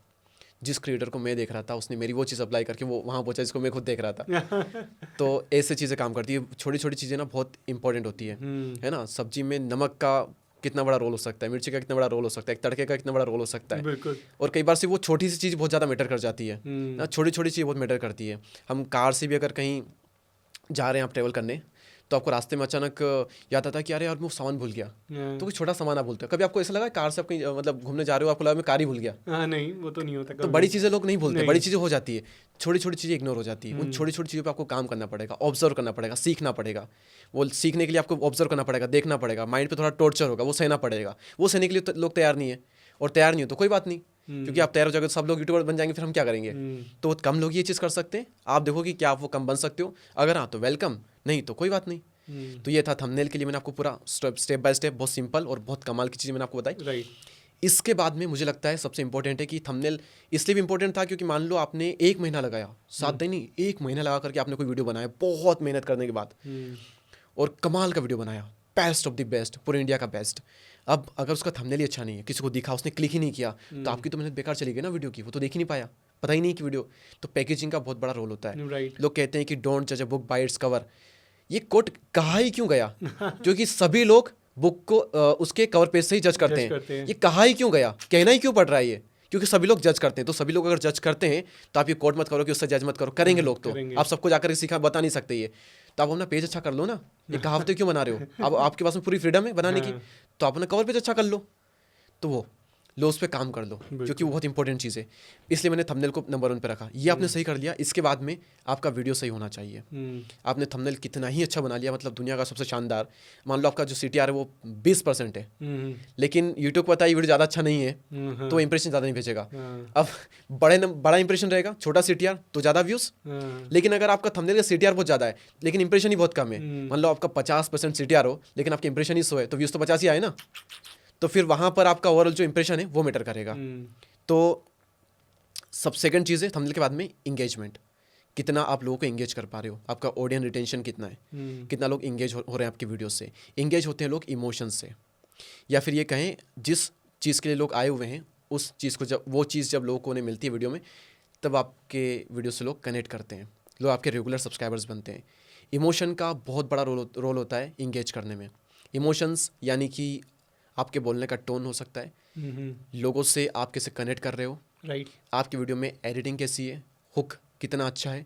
जिस क्रिएटर को मैं देख रहा था उसने मेरी वो चीज़ अप्लाई करके वो वहाँ पहुँचा जिसको मैं खुद देख रहा था। तो ऐसे चीज़ें काम करती है, छोटी छोटी चीज़ें ना बहुत इंपॉर्टेंट होती है ना। सब्जी में नमक का कितना बड़ा रोल हो सकता है, मिर्ची का कितना बड़ा रोल हो सकता है, एक तड़के का कितना बड़ा रोल हो सकता है। और कई बार से वो छोटी सी चीज़ बहुत ज़्यादा मैटर कर जाती है ना, छोटी छोटी चीज़ बहुत मैटर करती है। हम कार से भी अगर कहीं जा रहे हैं आप ट्रैवल करने, तो आपको रास्ते में अचानक याद आता है कि अरे यार मैं वो सामान भूल गया, तो कोई छोटा सामान आप भूलते हो। कभी आपको ऐसा लगा कार से आप कहीं मतलब घूमने जा रहे हो, आपको लगा मैं कार ही भूल गया? नहीं, वो तो नहीं होता। तो बड़ी चीज़ें लोग नहीं भूलते, बड़ी चीज़ें हो जाती है, छोटी छोटी चीज़ें इग्नोर हो जाती है। उन छोटी छोटी चीज़ों पे आपको काम करना पड़ेगा, ऑब्जर्व करना पड़ेगा, सीखना पड़ेगा। वो सीखने के लिए आपको ऑब्जर्व करना पड़ेगा, देखना पड़ेगा, माइंड पे थोड़ा टॉर्चर होगा, वो सहना पड़ेगा। वो सहने के लिए लोग तैयार नहीं है, और तैयार नहीं हो तो कोई बात नहीं, क्योंकि आप तैयार हो जाओगे तो सब लोग यूट्यूबर बन जाएंगे, फिर हम क्या करेंगे? तो कम लोग ये चीज़ कर सकते हैं। आप देखो कि क्या आप वो कम बन सकते हो, अगर हाँ तो वेलकम, नहीं तो कोई बात नहीं। तो ये था थंबनेल के लिए, मैंने आपको पूरा स्टेप बाय स्टेप बहुत सिंपल और बहुत कमाल की चीज़ मैंने आपको बताई। राइट। इसके बाद में मुझे लगता है सबसे इंपॉर्टेंट है कि थंबनेल इसलिए भी इंपॉर्टेंट था क्योंकि मान लो आपने 1 महीना लगाया, 7 दिन नहीं 1 महीना लगा करके आपने कोई वीडियो बनाया बहुत मेहनत करने के बाद, और कमाल का वीडियो बनाया, बेस्ट ऑफ द बेस्ट, पूरे इंडिया का बेस्ट। अब अगर उसका थंबनेल ही अच्छा नहीं है, किसी को दिखा उसने क्लिक ही नहीं किया, तो आपकी तो मेहनत बेकार चली गई ना वीडियो की, वो तो देख ही नहीं पाया, पता ही नहीं कि वीडियो। तो पैकेजिंग का बहुत बड़ा रोल होता है। राइट। लोग कहते हैं कि डोंट जज a book by its cover, ये कोट कहा ही क्यों गया? क्योंकि सभी लोग बुक को उसके कवर पेज से ही जज करते हैं। ये कहा ही क्यों गया, कहना ही क्यों पड़ रहा है ये? क्योंकि सभी लोग जज करते हैं। तो सभी लोग अगर जज करते हैं तो आप ये कोट मत करो कि उससे जज मत करो, करेंगे लोग तो। आप सबको जाकर सिखा बता नहीं सकते ये, तो आप अपना पेज अच्छा कर लो ना। ये कहावतें क्यों बना रहे हो? अब आपके पास में पूरी फ्रीडम है बनाने की, तो आप अपना कवर पेज अच्छा कर लो, तो वो लो उस पर काम कर लो, क्योंकि वो बहुत इंपॉर्टेंट चीज़ है। इसलिए मैंने थंबनेल को नंबर 1 पे रखा। ये आपने सही कर लिया, इसके बाद में आपका वीडियो सही होना चाहिए। आपने थंबनेल कितना ही अच्छा बना लिया, मतलब दुनिया का सबसे शानदार, मान लो आपका जो CTR है वो 20% है, लेकिन यूट्यूब को पता है ये वीडियो ज़्यादा अच्छा नहीं है, तो इंप्रेशन ज़्यादा नहीं भेजेगा। अब बड़ा इंप्रेशन रहेगा, छोटा CTR तो ज़्यादा व्यूज़। लेकिन अगर आपका थंबनेल का CTR बहुत ज़्यादा है लेकिन इंप्रेशन ही बहुत कम है, मान लो आपका 50% CTR हो लेकिन आपके इंप्रेशन ही 100 है, तो व्यूज़ तो 50 ही आए ना। तो फिर वहाँ पर आपका ओवरऑल जो इंप्रेशन है वो मैटर करेगा। तो सब सेकंड चीज़ है थंबनेल के बाद में इंगेजमेंट, कितना आप लोगों को इंगेज कर पा रहे हो, आपका ऑडियंस रिटेंशन कितना है, कितना लोग इंगेज हो रहे हैं आपकी वीडियो से। इंगेज होते हैं लोग इमोशन से, या फिर ये कहें जिस चीज़ के लिए लोग आए हुए हैं उस चीज़ को, जब वो चीज़ जब लोगों को उन्हें मिलती है वीडियो में, तब आपके वीडियो से लोग कनेक्ट करते हैं, लोग आपके रेगुलर सब्सक्राइबर्स बनते हैं। इमोशन का बहुत बड़ा रोल होता है इंगेज करने में। इमोशंस यानी कि आपके बोलने का टोन हो सकता है, लोगों से आप कैसे कनेक्ट कर रहे हो, राइट। आपकी वीडियो में एडिटिंग कैसी है, हुक कितना अच्छा है,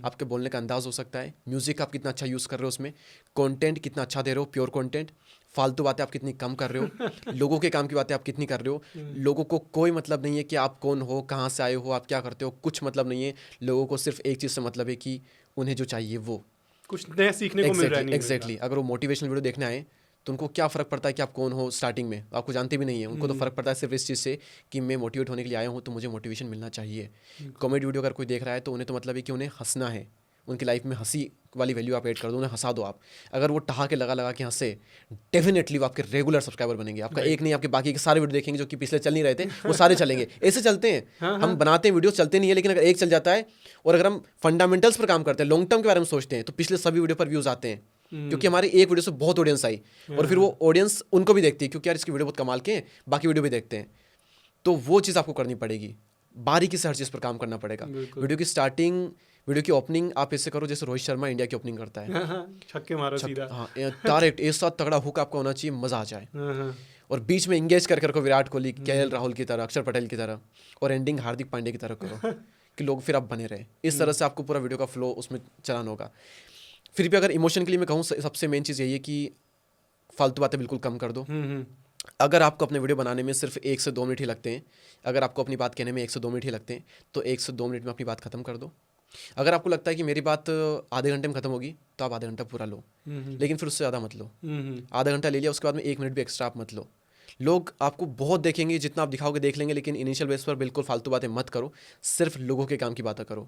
आपके बोलने का अंदाज हो सकता है, म्यूजिक आप कितना अच्छा यूज़ कर रहे हो उसमें, कंटेंट कितना अच्छा दे रहे हो, प्योर कंटेंट, फालतू बातें आप कितनी कम कर रहे हो, लोगों के काम की बातें आप कितनी कर रहे हो। लोगों को कोई मतलब नहीं है कि आप कौन हो, कहाँ से आए हो, आप क्या करते हो, कुछ मतलब नहीं है। लोगों को सिर्फ एक चीज़ से मतलब है कि उन्हें जो चाहिए वो कुछ नया सीखने को मिल रहा है। एग्जैक्टली। अगर वो मोटिवेशनल वीडियो देखने आए तो उनको क्या फ़र्क पड़ता है कि आप कौन हो, स्टार्टिंग में आपको जानते भी नहीं है, उनको तो फ़र्क पड़ता है सिर्फ इस चीज़ से कि मैं मोटिवेट होने के लिए आया हूँ तो मुझे मोटिवेशन मिलना चाहिए। कॉमेडी वीडियो अगर कोई देख रहा है तो उन्हें तो मतलब है कि उन्हें हंसना है, उनकी लाइफ में हंसी वाली वैल्यू आप ऐड कर दो, उन्हें हंसा दो आप। अगर वो ठहा के लगा के हंसे, डेफिनेटली वो आपके रेगुलर सब्सक्राइबर बनेंगे। आपका एक नहीं, आपके बाकी के सारे वीडियो देखेंगे जो कि पिछले चल नहीं रहे थे, वो सारे चलेंगे। ऐसे चलते हैं हम बनाते हैं वीडियो, चलते नहीं है, लेकिन अगर एक चल जाता है और अगर हम फंडामेंटल्स पर काम करते हैं, लॉन्ग टर्म के बारे में सोचते हैं, तो पिछले सभी वीडियो पर व्यूज़ आते हैं, क्योंकि हमारी एक वीडियो से बहुत ऑडियंस आई, और फिर वो ऑडियंस उनको भी देखती है क्योंकि यार इसकी वीडियो बहुत कमाल के हैं, बाकी वीडियो भी देखते हैं। तो वो चीज़ आपको करनी पड़ेगी, बारीकी से हर चीज़ पर काम करना पड़ेगा। वीडियो की स्टार्टिंग, वीडियो की ओपनिंग आप ऐसे करो जैसे रोहित शर्मा इंडिया की ओपनिंग करता है, छक्के मारो सीधा। हाँ, डायरेक्ट एक साथ तगड़ा हुक आपका होना चाहिए, मज़ा आ जाए। और बीच में इंगेज कर रखो विराट कोहली, KL राहुल की तरह, अक्षर पटेल की तरह, और एंडिंग हार्दिक पांड्या की तरह करो कि लोग फिर आप बने रहे। इस तरह से आपको पूरा वीडियो का फ्लो उसमें चलाना होगा। फिर भी अगर इमोशन के लिए मैं कहूँ, सबसे मेन चीज़ यही है कि फालतू बातें बिल्कुल कम कर दो। अगर आपको अपने वीडियो बनाने में सिर्फ 1 से 2 मिनट ही लगते हैं, अगर आपको अपनी बात कहने में 1 से 2 मिनट ही लगते हैं, तो 1 से 2 मिनट में अपनी बात खत्म कर दो। अगर आपको लगता है कि मेरी बात आधे घंटे में खत्म होगी, तो आप आधा घंटा पूरा लो, लेकिन फिर उससे ज़्यादा मत लो। आधा घंटा ले लिया, उसके बाद में 1 मिनट भी एक्स्ट्रा आप मत लो। लोग आपको बहुत देखेंगे, जितना आप दिखाओगे देख लेंगे, लेकिन इनिशियल बेस पर बिल्कुल फालतू बातें मत करो, सिर्फ लोगों के काम की बातें करो।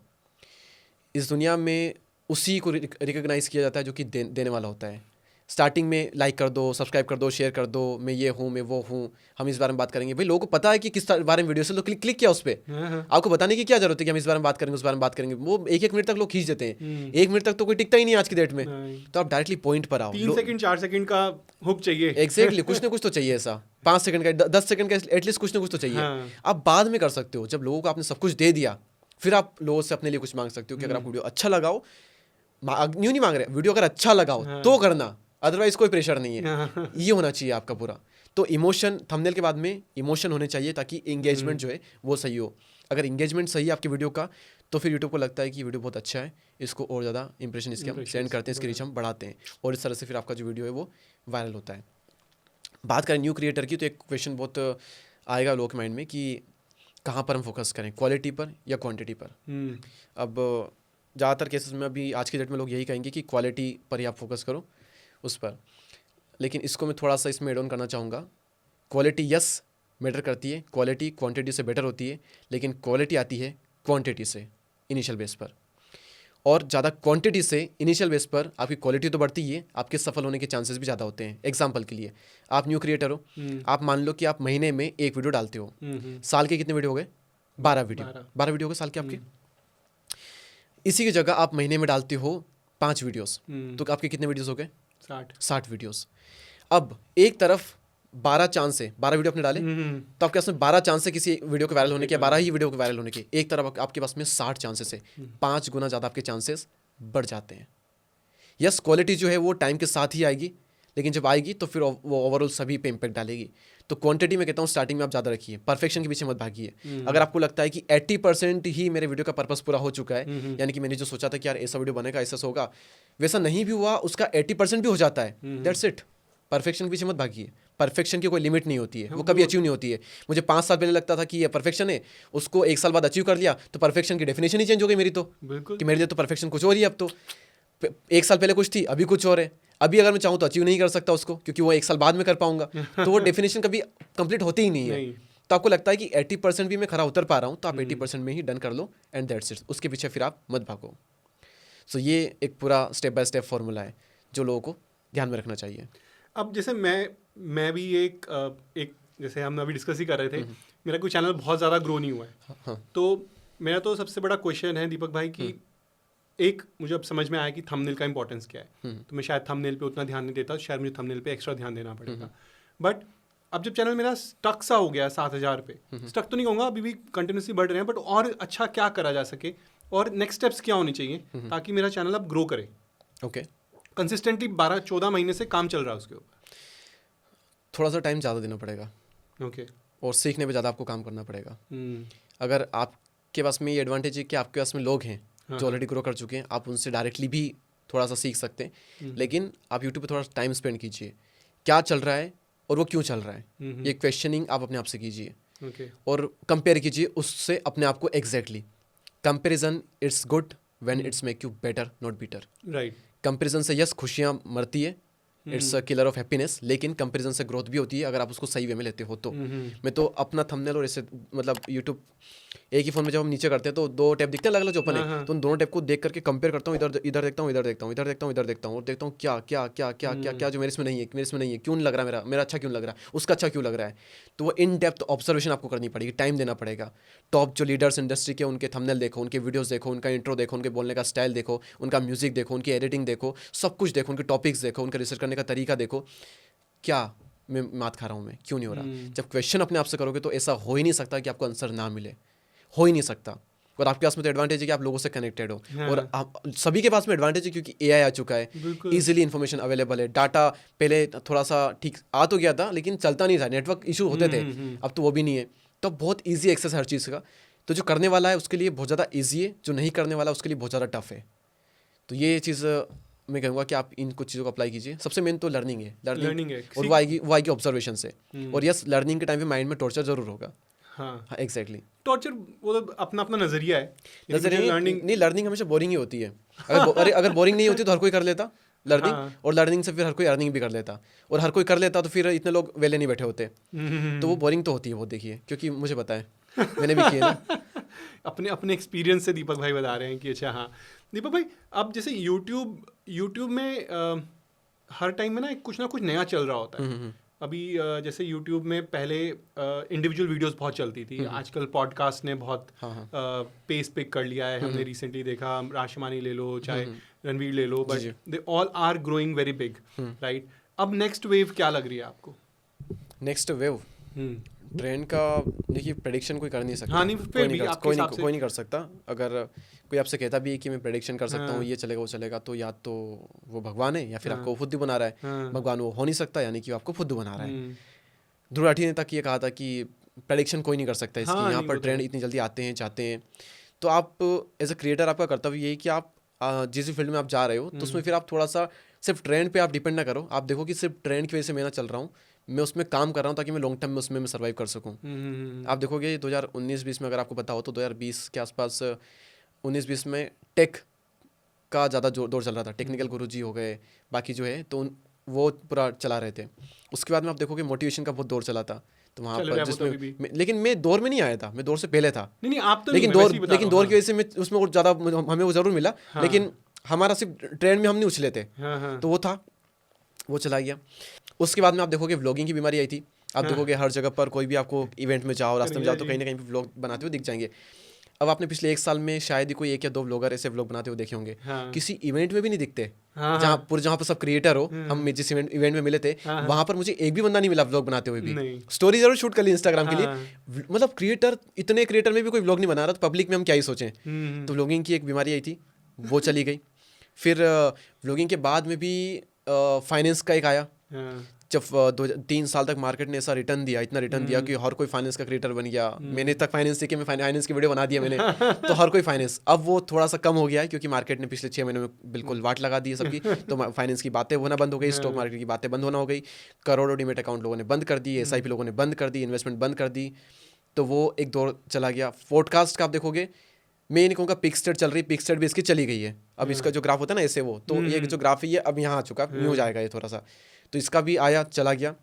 इस दुनिया में उसी को रिकॉग्नाइज़ किया जाता है जो कि देने वाला होता है। स्टार्टिंग में लाइक कर दो, सब्सक्राइब कर दो, शेयर कर दो, मैं ये हूँ, मैं वो हूँ, हम इस बारे में बात करेंगे। भाई लोगों को पता है कि किस बारे में वीडियो से, तो क्लिक किया उस पर। आपको बताने की क्या जरूरत है कि हम इस बारे में बात करेंगे, उस बारे में बात करेंगे। वो 1-1 मिनट तक लोग खींच देते हैं, 1 मिनट तक तो कोई टिकता ही नहीं आज की डेट में। तो आप डायरेक्टली पॉइंट पर आओ। 3 सेकंड 4 सेकंड का हुक चाहिए। एग्जैक्टली, कुछ ना कुछ तो चाहिए ऐसा, 5 सेकंड का, 10 सेकंड का, एटलीस्ट कुछ ना कुछ तो चाहिए। आप बाद में कर सकते हो, जब लोगों को आपने सब कुछ दे दिया, फिर आप लोगों से अपने लिए कुछ मांग सकते हो कि अगर आपको वीडियो अच्छा लगाओ, न्यू नहीं मांग रहे, वीडियो अगर अच्छा लगाओ तो करना, अदरवाइज कोई प्रेशर नहीं है। ये होना चाहिए आपका पूरा। तो इमोशन, थंबनेल के बाद में इमोशन होने चाहिए ताकि एंगेजमेंट जो है वो सही हो। अगर एंगेजमेंट सही है आपकी वीडियो का, तो फिर यूट्यूब को लगता है कि वीडियो बहुत अच्छा है, इसको और ज़्यादा इंप्रेशन इसके हम सेंड करते हैं, इसकी रीच हम बढ़ाते हैं, और इस तरह से फिर आपका जो वीडियो है वो वायरल होता है। बात करें न्यू क्रिएटर की, तो एक क्वेश्चन बहुत आएगा लोगों के माइंड में कि कहाँ पर हम फोकस करें, क्वालिटी पर या क्वांटिटी पर। अब ज़्यादातर केसेस में अभी आज की डेट में लोग यही कहेंगे कि क्वालिटी पर ही आप फोकस करो, उस पर। लेकिन इसको मैं थोड़ा सा इसमें एड ऑन करना चाहूँगा। क्वालिटी यस मैटर करती है, क्वालिटी क्वांटिटी से बेटर होती है, लेकिन क्वालिटी आती है क्वांटिटी से, इनिशियल बेस पर। और ज़्यादा क्वांटिटी से इनिशियल बेस पर आपकी क्वालिटी तो बढ़ती ही है, आपके सफल होने के चांसेस भी ज़्यादा होते हैं। एग्जांपल के लिए आप न्यू क्रिएटर हो, आप मान लो कि आप महीने में 1 वीडियो डालते हो, साल के कितने वीडियो हो गए? 12 वीडियो हो गए साल के आपके। इसी की जगह आप महीने में डालते हो 5 वीडियोस, तो आपके कितने वीडियोस हो गए? 60 वीडियोस। अब एक तरफ 12 चांस है, 12 वीडियो आपने डाले तो आपके पास में 12 चांस है किसी वीडियो के वायरल होने के, 12 ही वीडियो के वायरल होने के। एक तरफ आपके पास में 60 चांसेस है, 5 गुना ज़्यादा आपके चांसेस बढ़ जाते हैं। यस, क्वालिटी जो है वो टाइम के साथ ही आएगी, लेकिन जब आएगी तो फिर वो ओवरऑल सभी पे इम्पैक्ट डालेगी। तो क्वांटिटी में कहता हूँ स्टार्टिंग में आप ज़्यादा रखिए, परफेक्शन के पीछे मत भागिए। अगर आपको लगता है कि 80% ही मेरे वीडियो का पर्पस पूरा हो चुका है, यानी कि मैंने जो सोचा था कि यार ऐसा वीडियो बनेगा, ऐसा होगा, वैसा नहीं भी हुआ, उसका 80% भी हो जाता है, दैट्स इट। परफेक्शन के पीछे मत भागिए। परफेक्शन की कोई लिमिट नहीं होती है, वो कभी अचीव नहीं होती है। मुझे 5 साल पहले लगता था कि ये परफेक्शन है, उसको 1 साल बाद अचीव कर लिया तो परफेक्शन की डेफिनेशन ही चेंज हो गई मेरी, तो कि मेरे लिए तो परफेक्शन कुछ और ही। अब तो 1 साल पहले कुछ थी, अभी कुछ और है। अभी अगर मैं चाहूँ तो अचीव नहीं कर सकता उसको, क्योंकि वो 1 साल बाद में कर पाऊंगा। तो वो डेफिनेशन कभी कंप्लीट होती ही नहीं है। तो आपको लगता है कि 80% भी मैं खरा उतर पा रहा हूँ, तो आप 80% में ही डन कर लो एंड दैट्स इट। उसके पीछे फिर आप मत भागो। सो ये एक पूरा स्टेप बाय स्टेप फॉर्मूला है जो लोगों को ध्यान में रखना चाहिए। अब जैसे मैं भी एक जैसे हम अभी डिस्कस ही कर रहे थे, मेरा कोई चैनल बहुत ज़्यादा ग्रो नहीं हुआ है। हाँ। तो मेरा तो सबसे बड़ा क्वेश्चन है दीपक भाई कि एक मुझे अब समझ में आया कि थंबनेल का इंपॉर्टेंस क्या है। तो मैं शायद थंबनेल पे उतना ध्यान नहीं देता, शायद मुझे थंबनेल पे एक्स्ट्रा ध्यान देना पड़ेगा। बट अब जब चैनल मेरा स्टक सा हो गया 7,000 पे, स्टक तो नहीं कहूँगा, अभी भी कंटिन्यूसली बढ़ रहे हैं, बट और अच्छा क्या करा जा सके और नेक्स्ट स्टेप्स क्या होने चाहिए ताकि मेरा चैनल अब ग्रो करे? ओके, कंसिस्टेंटली 12-14 महीने से काम चल रहा है उसके ऊपर। थोड़ा सा टाइम ज़्यादा देना पड़ेगा। ओके। और सीखने पे ज़्यादा आपको काम करना पड़ेगा। अगर आपके पास में ये एडवांटेज है कि आपके पास में लोग हैं जो ऑलरेडी ग्रो कर चुके हैं, आप उनसे डायरेक्टली भी थोड़ा सा सीख सकते हैं। लेकिन आप यूट्यूब पे थोड़ा टाइम स्पेंड कीजिए, क्या चल रहा है और वो क्यों चल रहा है, ये क्वेश्चनिंग आप अपने आप से कीजिए। और कंपेयर कीजिए उससे अपने आप को exactly. Comparison it's good when it's make you better not bitter. Right. Comparison से यस खुशियाँ मरती है, it's a killer of happiness, लेकिन कंपैरिजन से ग्रोथ भी होती है अगर आप उसको सही वे में लेते हो तो। मैं तो अपना थंबनेल और ऐसे मतलब यूट्यूब एक ही फोन में जब हम नीचे करते हैं तो 2 टैब दिखते हैं अलग अलग जो ओपन है, तो उन दोनों टैब को देख करके कंपेयर करता हूँ, इधर देखता हूँ, इधर देखता हूँ, इधर देखता हूँ, इधर देखता हूँ, और देखता हूँ क्या क्या क्या क्या क्या क्या जो मेरे इसमें नहीं है, मेरे इसमें नहीं है, क्यों नहीं लग रहा मेरा अच्छा क्यों लग रहा है, उसका अच्छा क्यों लग रहा है। तो वो इन डेप्थ ऑब्जर्वेशन आपको करनी पड़ेगी, टाइम देना पड़ेगा। टॉप जो लीडर्स इंडस्ट्री के, उनके थंबनेल देखो, उनके वीडियोस देखो, उनका इंट्रो देखो, उनके बोलने का स्टाइल देखो, उनका म्यूजिक देखो, उनकी एडिटिंग देखो, सब कुछ देखो, उनके टॉपिक्स देखो, उनका रिसर्च करने का तरीका देखो, क्या मैं मात खा रहा हूँ, मैं क्यों नहीं हो रहा। जब क्वेश्चन अपने आप से करोगे तो ऐसा हो ही नहीं सकता कि आपको आंसर ना मिले, हो ही नहीं सकता। और आपके पास में तो एडवांटेज है कि आप लोगों से कनेक्टेड हो, और आप सभी के पास में एडवांटेज है क्योंकि एआई आ चुका है, इजीली इन्फॉर्मेशन अवेलेबल है। डाटा पहले थोड़ा सा ठीक आ तो गया था लेकिन चलता नहीं था, नेटवर्क इशू होते थे, अब तो वो भी नहीं है। तो बहुत ईजी एक्सेस हर चीज़ का। तो जो करने वाला है उसके लिए बहुत ज़्यादा ईजी है, जो नहीं करने वाला उसके लिए बहुत ज़्यादा टफ है। तो ये चीज़ मैं कहूँगा कि आप इन कुछ चीज़ों को अप्लाई कीजिए। सबसे मेन तो लर्निंग है, लर्निंग है, और वो आएगी ऑब्जर्वेशन से। और यस, लर्निंग के टाइम पे माइंड में टॉर्चर जरूर होगा। हाँ एग्जैक्टली। टॉर्चर वो तो अपना अपना नजरिया है। लर्निंग हमेशा बोरिंग ही होती है। अगर बोरिंग नहीं होती तो हर कोई कर लेता लर्निंग, और लर्निंग से फिर हर कोई अर्निंग भी कर लेता, और हर कोई कर लेता तो फिर इतने लोग वेले नहीं बैठे होते। तो वो बोरिंग तो होती है, वो देखिए, क्योंकि मुझे पता है, मैंने भी किया ना। अपने अपने एक्सपीरियंस से दीपक भाई बता रहे हैं कि अच्छा हाँ दीपक भाई, अब जैसे यूट्यूब में हर टाइम में ना कुछ नया चल रहा होता है। अभी जैसे यूट्यूब में पहले इंडिविजुअल वीडियोस बहुत चलती थी, आजकल पॉडकास्ट ने बहुत पेस पिक कर लिया है। हमने रिसेंटली देखा, राशिमानी ले लो चाहे रणवीर ले लो, but they all are growing very big, right. अब नेक्स्ट वेव क्या लग रही है आपको? नेक्स्ट वेव ट्रेंड का देखिए, प्रेडिक्शन कोई कर नहीं सकता। हाँ, कोई नहीं कर सकता। अगर कोई आपसे कहता भी है कि मैं प्रेडिक्शन कर सकता हूँ, ये चलेगा वो चलेगा, तो या तो वो भगवान है या फिर आपको फुद्दू बना रहा है। भगवान वो हो नहीं सकता, यानी कि आपको फुद्दू बना रहा है। ध्रुव राठी ने तक ये कहा था कि प्रेडिक्शन कोई नहीं कर सकता इसकी, यहाँ पर ट्रेंड इतनी जल्दी आते हैं जाते हैं। तो आप एज अ क्रिएटर आपका कर्तव्य ये है कि आप जिस भी फील्ड में आप जा रहे हो तो उसमें फिर आप थोड़ा सा सिर्फ ट्रेंड पे आप डिपेंड ना करो। आप देखो कि सिर्फ ट्रेंड की वजह से मैं ना चल रहा हूँ, मैं उसमें काम कर रहा हूँ ताकि मैं लॉन्ग टर्म में उसमें मैं सर्वाइव कर सकूँ। आप देखोगे 2019-20 में अगर आपको पता हो तो 2020 के आसपास 19-20 में टेक का ज़्यादा दौर चल रहा था। टेक्निकल गुरुजी हो गए, बाकी जो है, तो वो पूरा चला रहे थे। उसके बाद में आप देखोगे मोटिवेशन का बहुत दौर चला था, तो वहाँ पर जिसमें लेकिन मैं दौर में नहीं आया था, मैं दौर से पहले था। नहीं आप तो लेकिन दौर की वजह से मैं उसमें और ज़्यादा हमें वो ज़रूर मिला, लेकिन हमारा सिर्फ ट्रेंड में हम नहीं उछले थे, तो वो था, वो चला गया। उसके बाद में आप देखोगे व्लॉगिंग की बीमारी आई थी। आप देखोगे हर जगह पर कोई भी आपको इवेंट में जाओ, रास्ते में जाओ, तो कहीं ना कहीं व्लॉग बनाते हुए दिख जाएंगे। अब आपने पिछले 1 साल में शायद ही कोई 1 या 2 व्लॉगर ऐसे व्लॉग बनाते हुए देखे होंगे। किसी इवेंट में भी नहीं दिखते, जहाँ पर सब क्रिएटर हो। हम जिस इवेंट में मिले थे, वहां पर मुझे एक भी बंदा नहीं मिला व्लॉग बनाते हुए भी। स्टोरी जरूर शूट कर ली इंस्टाग्राम के लिए, मतलब इतने क्रिएटर में भी कोई व्लॉग नहीं बना रहा, तो पब्लिक में हम क्या ही सोचें। तो व्लॉगिंग की एक बीमारी आई थी, वो चली गई। फिर व्लॉगिंग के बाद में भी फाइनेंस का एक आया। जब 2-3 साल तक मार्केट ने ऐसा रिटर्न दिया, इतना रिटर्न दिया कि हर कोई फाइनेंस का क्रिएटर बन गया। मैंने तक फाइनेंस सीखे, मैं फाइनेंस की वीडियो बना दिया मैंने, तो हर कोई फाइनेंस। अब वो थोड़ा सा कम हो गया है, क्योंकि मार्केट ने पिछले 6 महीने में बिल्कुल वाट लगा दी है सबकी। तो फाइनेंस की बातें होना बंद हो गई, स्टॉक मार्केट की बातें बंद होना हो गई, करोड़ों डीमेट अकाउंट लोगों ने बंद कर दी, SIP लोगों ने बंद कर दी, इन्वेस्टमेंट बंद कर दी। तो वो एक दौर चला गया। पॉडकास्ट का आप देखोगे, मैं नहीं कहूँगा पिक स्टेट चल रही, पिक स्टेट भी इसकी चली गई है। अब इसका जो ग्राफ होता है ना ऐसे, वो तो ये जो ग्राफ है ये अब यहाँ आ चुका, न्यू जाएगा ये थोड़ा सा, तो इसका भी आया चला गया।